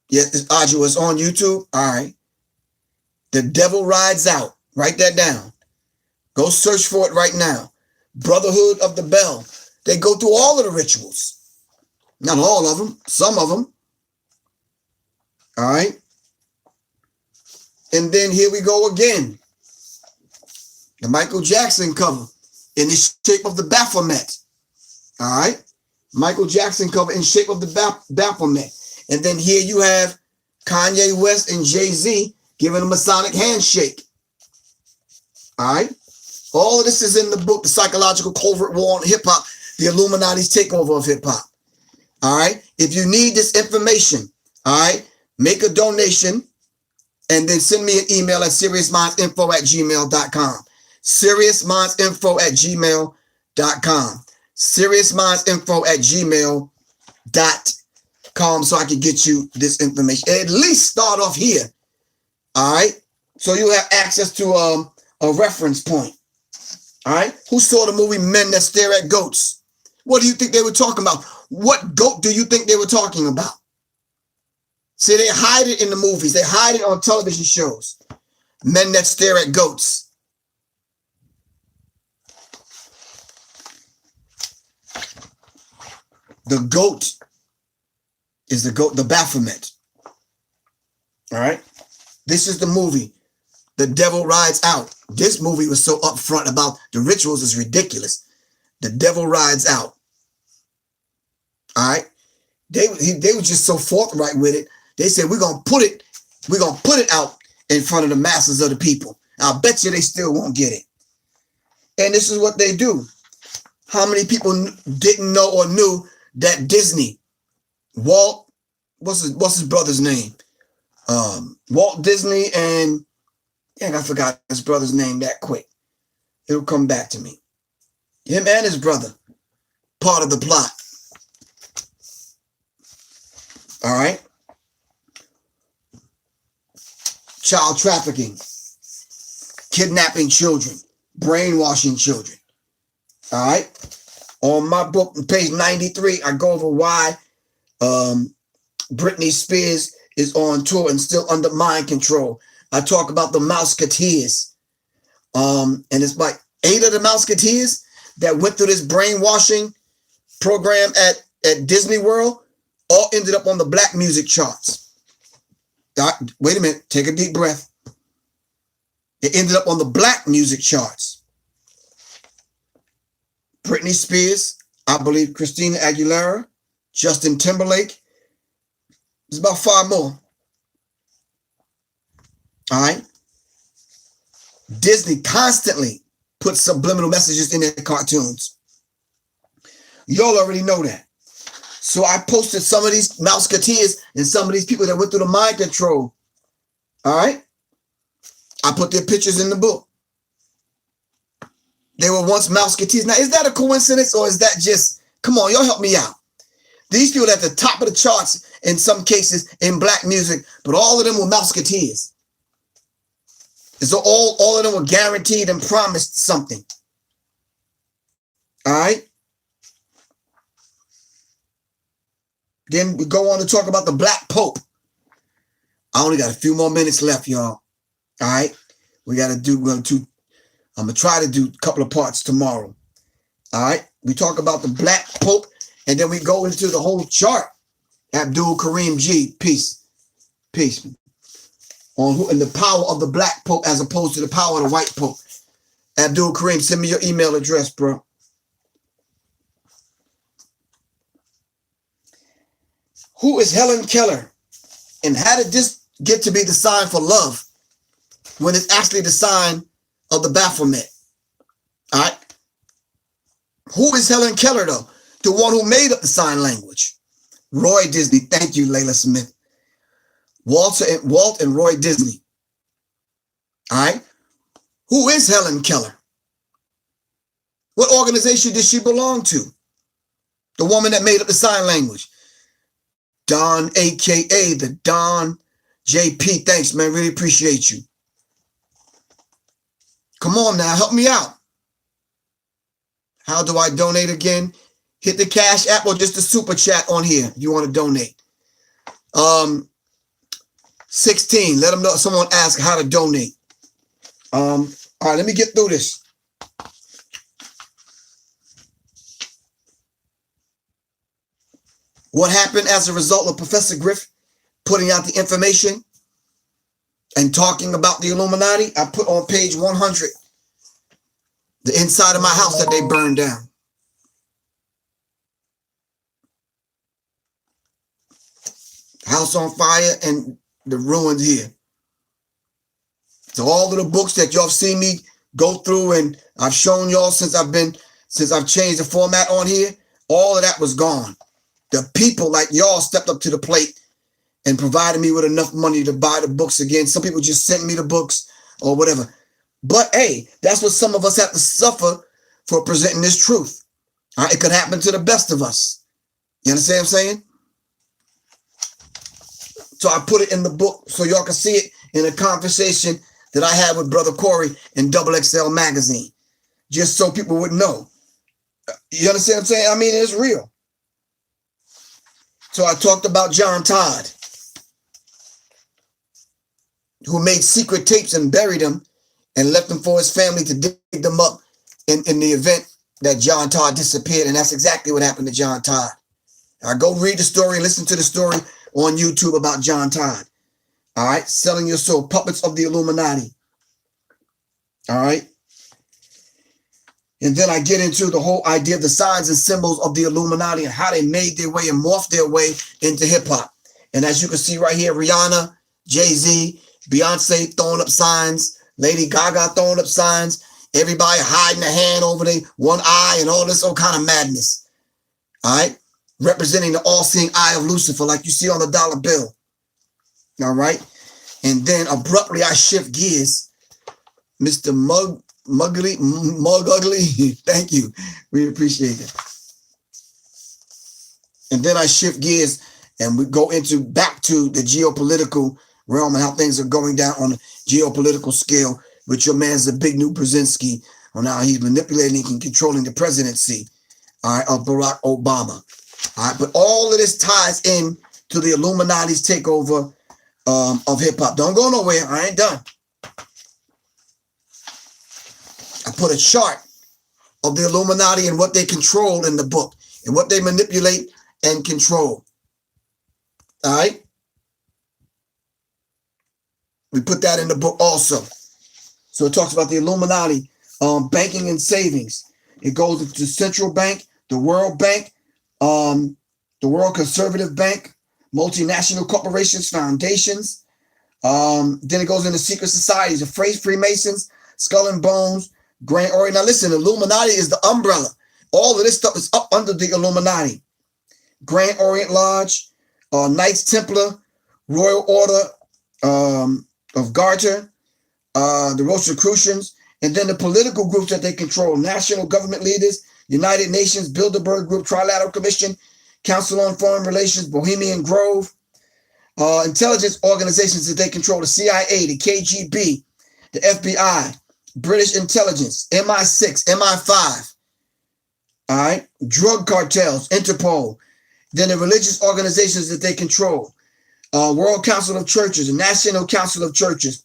Yes, it's arduous on YouTube. All right. The Devil Rides Out. Write that down. Go search for it right now. Brotherhood of the Bell. They go through all of the rituals. Not all of them, some of them. All right. And then here we go again. The Michael Jackson cover in the shape of the Baphomet. All right. Michael Jackson cover in shape of the Baphomet. And then here you have Kanye West and Jay-Z giving a Masonic handshake. All right. All of this is in the book, The Psychological Covert War on Hip Hop, the Illuminati's Takeover of Hip Hop. All right. If you need this information, all right, make a donation and then send me an email at seriousmindsinfo@gmail.com. seriousmindsinfo@gmail.com. seriousmindsinfo@gmail.com so I can get you this information. At least start off here. All right. So you have access to a reference point. All right. Who saw the movie Men That Stare at Goats? What do you think they were talking about? What goat do you think they were talking about? See, they hide it in the movies. They hide it on television shows. Men That Stare at Goats. The goat is the Baphomet. All right. This is the movie. The Devil Rides Out. This movie was so upfront about the rituals is ridiculous. The Devil Rides Out. All right. They were just so forthright with it. They said, we're gonna put it out in front of the masses of the people. I'll bet you they still won't get it. And this is what they do. How many people didn't know or knew that Disney, Walt, what's his brother's name? Walt Disney and I forgot his brother's name that quick. It'll come back to me. Him and his brother, part of the plot. All right. Child trafficking, kidnapping children, brainwashing children. All right. On my book, page 93, I go over why Britney Spears is on tour and still under mind control. I talk about the Mouseketeers. And it's like 8 of the Mouseketeers that went through this brainwashing program at Disney World all ended up on the black music charts. Wait a minute. Take a deep breath. It ended up on the black music charts. Britney Spears, I believe Christina Aguilera, Justin Timberlake. There's about 5 more. All right. Disney constantly puts subliminal messages in their cartoons. Y'all already know that. So I posted some of these Mouseketeers and some of these people that went through the mind control. All right. I put their pictures in the book. They were once Mouseketeers. Now, is that a coincidence or is that just, come on, y'all help me out. These people at the top of the charts in some cases in black music, but all of them were Mouseketeers. And so all of them were guaranteed and promised something. All right. Then we go on to talk about the Black Pope. I only got a few more minutes left, y'all. All right. I'm going to try to do a couple of parts tomorrow. All right. We talk about the Black Pope and then we go into the whole chart. Abdul Karim G. Peace. Peace. On who and the power of the Black Pope as opposed to the power of the White Pope. Abdul Karim, send me your email address, bro. Who is Helen Keller? And how did this get to be the sign for love when it's actually the sign of the Baphomet? All right. Who is Helen Keller, though? The one who made up the sign language. Roy Disney. Thank you, Layla Smith. Walt and Roy Disney. All right. Who is Helen Keller? What organization did she belong to? The woman that made up the sign language. Don, a.k.a. the Don JP. Thanks, man. Really appreciate you. Come on now. Help me out. How do I donate again? Hit the Cash App or just the super chat on here if you want to donate. 16. Let them know. Someone asked how to donate. All right, let me get through this. What happened as a result of Professor Griff putting out the information and talking about the Illuminati? I put on page 100 the inside of my house that they burned down. House on fire and the ruins here. So all of the books that y'all seen me go through and I've shown y'all since I've changed the format on here, all of that was gone. The people like y'all stepped up to the plate and provided me with enough money to buy the books again. Some people just sent me the books or whatever. But hey, that's what some of us have to suffer for presenting this truth. All right, it could happen to the best of us. You understand what I'm saying? So I put it in the book so y'all can see it in a conversation that I had with Brother Corey in XXL magazine, just so people would know. You understand what I'm saying? I mean, it's real. So I talked about John Todd, who made secret tapes and buried them and left them for his family to dig them up in the event that John Todd disappeared. And that's exactly what happened to John Todd. All right, go read the story, listen to the story on YouTube about John Todd. All right, selling your soul, puppets of the Illuminati. All right. And then I get into the whole idea of the signs and symbols of the Illuminati and how they made their way and morphed their way into hip hop. And as you can see right here, Rihanna, Jay-Z, Beyonce throwing up signs, Lady Gaga throwing up signs, everybody hiding a hand over their one eye and all this old kind of madness. All right. Representing the all-seeing eye of Lucifer, like you see on the dollar bill. All right. And then abruptly I shift gears. Mr. Mugly, thank you. We appreciate it. And then I shift gears and we go back to the geopolitical realm and how things are going down on the geopolitical scale with your man, the big new Brzezinski, on how he's manipulating and controlling the presidency, all right, of Barack Obama. All right, but all of this ties in to the Illuminati's takeover of hip hop. Don't go nowhere. I ain't done. I put a chart of the Illuminati and what they control in the book and what they manipulate and control. All right. We put that in the book also. So it talks about the Illuminati, banking and savings. It goes into central bank, the World Bank, the World Conservative Bank, multinational corporations, foundations. Then it goes into secret societies, the Freemasons, Skull and Bones, Grand Orient. Now listen, Illuminati is the umbrella. All of this stuff is up under the Illuminati. Grand Orient Lodge, Knights Templar, Royal Order of Garter, the Rosicrucians, and then the political groups that they control: national government leaders, United Nations, Bilderberg Group, Trilateral Commission, Council on Foreign Relations, Bohemian Grove, intelligence organizations that they control: the CIA, the KGB, the FBI, British intelligence, MI6, MI5, all right, drug cartels, Interpol, then the religious organizations that they control: World Council of Churches, the National Council of Churches,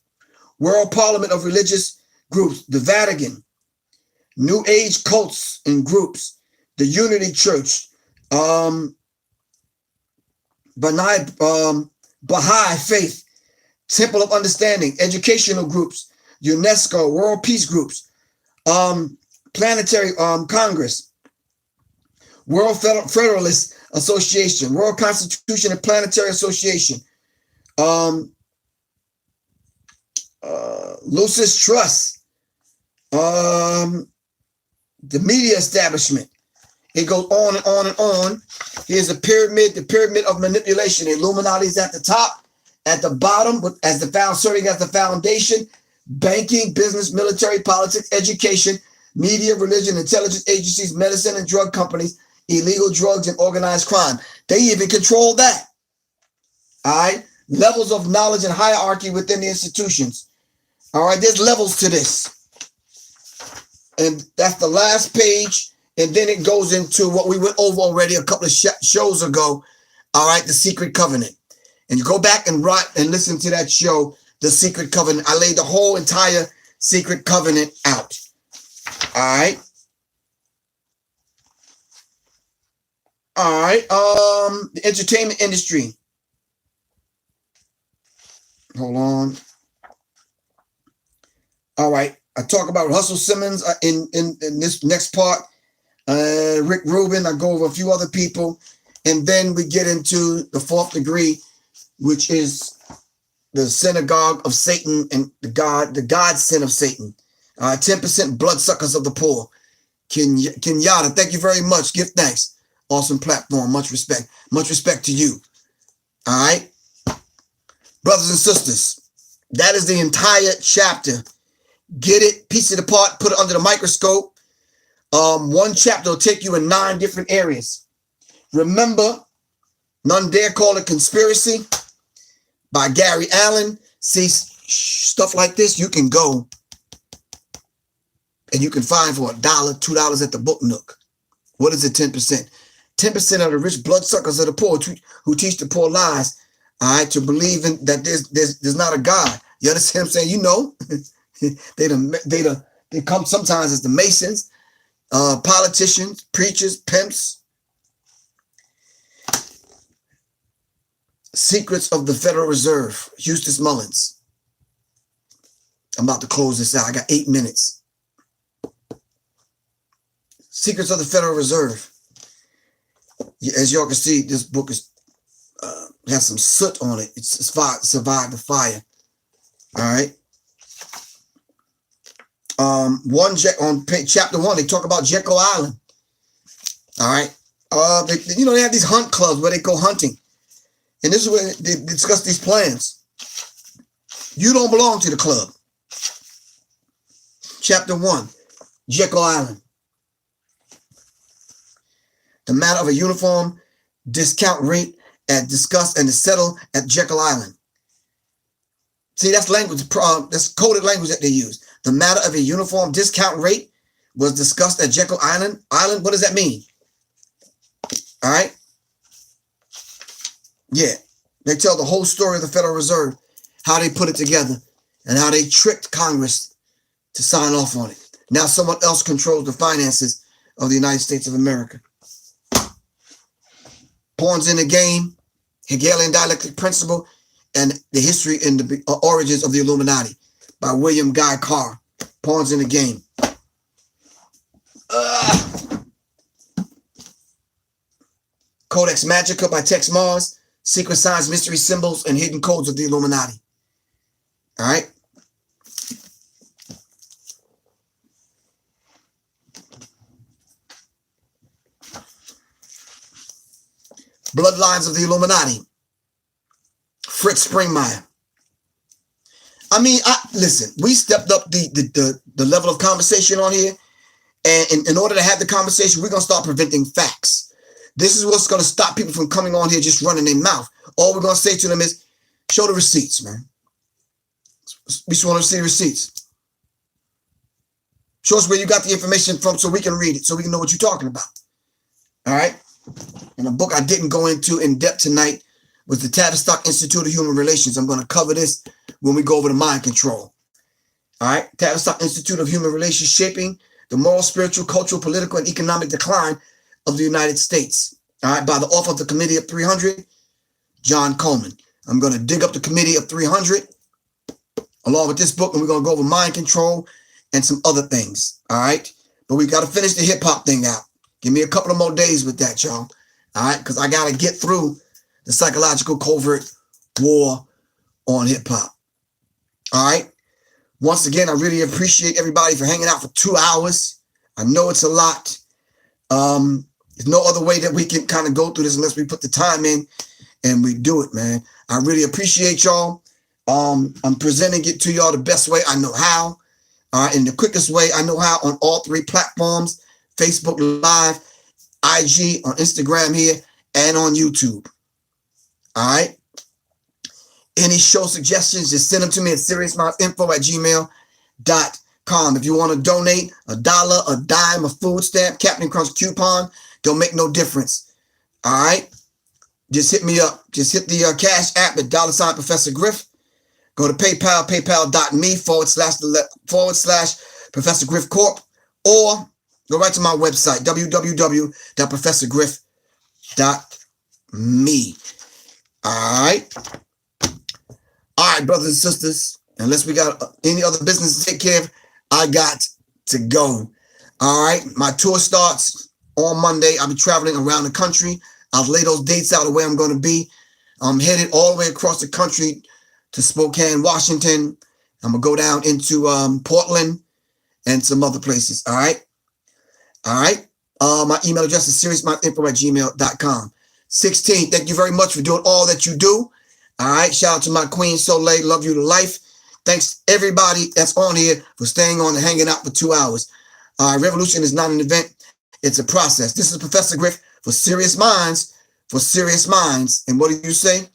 World Parliament of Religious Groups, the Vatican, New Age cults and groups, the Unity Church, Baha'i Faith, Temple of Understanding, educational groups, UNESCO, World Peace Groups, Planetary Congress, World Federalist Association, World Constitution and Planetary Association, Lucis Trust, the media establishment. It goes on and on and on. Here's the pyramid of manipulation. The Illuminati is at the top, at the bottom, serving as the foundation: banking, business, military, politics, education, media, religion, intelligence agencies, medicine and drug companies, illegal drugs, and organized crime. They even control that. All right. Levels of knowledge and hierarchy within the institutions. All right. There's levels to this. And that's the last page. And then it goes into what we went over already a couple of shows ago. All right. The secret covenant. And you go back and listen to that show, The Secret Covenant. I laid the whole entire Secret Covenant out. All right. All right. The entertainment industry. Hold on. All right. I talk about Russell Simmons in this next part. Rick Rubin. I go over a few other people. And then we get into the fourth degree, which is the synagogue of Satan and the God sin of Satan. 10% bloodsuckers of the poor. Kenyatta, thank you very much. Give thanks. Awesome platform. Much respect. Much respect to you. All right. Brothers and sisters, that is the entire chapter. Get it, piece it apart, put it under the microscope. One chapter will take you in 9 different areas. Remember, None Dare Call It Conspiracy by Gary Allen. See, stuff like this, you can go and you can find for $1, $2 at the Book Nook. What is it, 10%? 10% of the rich bloodsuckers of the poor who teach the poor lies, all right, to believe in that there's not a God. You understand what I'm saying? You know, they come sometimes as the Masons, politicians, preachers, pimps. Secrets of the Federal Reserve, Eustace Mullins. I'm about to close this out. I got 8 minutes. Secrets of the Federal Reserve. As y'all can see, this book is has some soot on it. It's survived the fire. All right. On chapter 1, they talk about Jekyll Island. All right. They have these hunt clubs where they go hunting. And this is where they discuss these plans. You don't belong to the club. Chapter 1, Jekyll Island. The matter of a uniform discount rate discussed and is settled at Jekyll Island. See, that's language. That's coded language that they use. The matter of a uniform discount rate was discussed at Jekyll Island. What does that mean? All right. Yeah, they tell the whole story of the Federal Reserve, how they put it together and how they tricked Congress to sign off on it. Now someone else controls the finances of the United States of America. Pawns in the Game, Hegelian dialectic principle, and the history and the origins of the Illuminati by William Guy Carr. Pawns in the Game. Codex Magica by Tex Mars. Secret signs, mystery symbols, and hidden codes of the Illuminati. All right. Bloodlines of the Illuminati. Fritz Springmeier. I mean, listen, we stepped up the level of conversation on here. And in order to have the conversation, we're going to start presenting facts. This is what's going to stop people from coming on here just running their mouth. All we're going to say to them is, show the receipts, man. We just want to see the receipts. Show us where you got the information from so we can read it, so we can know what you're talking about. All right? And a book I didn't go into in depth tonight was the Tavistock Institute of Human Relations. I'm going to cover this when we go over to mind control. All right? Tavistock Institute of Human Relations, shaping the moral, spiritual, cultural, political, and economic decline of the United States. All right? By the author of the Committee of 300, John Coleman. I'm going to dig up the Committee of 300 along with this book, and we're going to go over mind control and some other things. All right? But we got to finish the hip-hop thing out. Give me a couple of more days with that, y'all. All right? Because I got to get through the psychological covert war on hip-hop. All right? Once again, I really appreciate everybody for hanging out for 2 hours. I know it's a lot. There's no other way that we can kind of go through this unless we put the time in and we do it, man. I really appreciate y'all. I'm presenting it to y'all the best way I know how. In the quickest way I know how on all 3 platforms, Facebook Live, IG, on Instagram here, and on YouTube. All right? Any show suggestions, just send them to me at seriousmindsinfo@gmail.com. If you want to donate $1, a dime, a food stamp, Captain Crunch coupon, don't make no difference. All right? just hit me up. Just hit the Cash app at $ Professor Griff. Go to PayPal, paypal.me// Professor Griff Corp. Or go right to my website, www.professorgriff.me. All right. All right, brothers and sisters. Unless we got any other business to take care of, I got to go. All right. My tour starts on Monday. I'll be traveling around the country. I'll lay those dates out of where I'm going to be. I'm headed all the way across the country to Spokane, Washington. I'm going to go down into Portland and some other places. All right. All right. My email address is seriousmindinfo@gmail.com. 16. Thank you very much for doing all that you do. All right. Shout out to my queen, Soleil. Love you to life. Thanks everybody that's on here for staying on and hanging out for 2 hours. Revolution is not an event. It's a process. This is Professor Griff for Sirius Mindz, for Sirius Mindz. And what do you say?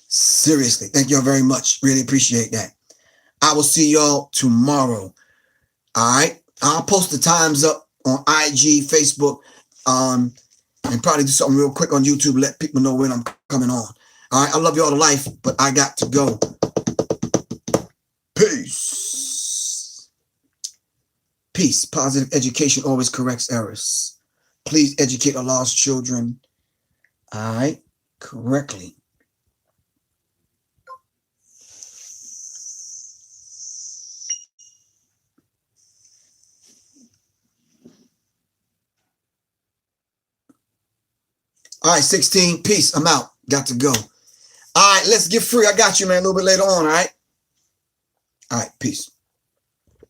Seriously. Thank y'all very much. Really appreciate that. I will see y'all tomorrow. All right. I'll post the times up on IG, Facebook, and probably do something real quick on YouTube. Let people know when I'm coming on. All right. I love y'all to life, but I got to go. Peace. Peace. Positive education always corrects errors. Please educate Allah's children. All right. Correctly. All right, 16. Peace. I'm out. Got to go. All right, let's get free. I got you, man, a little bit later on. All right. All right. Peace.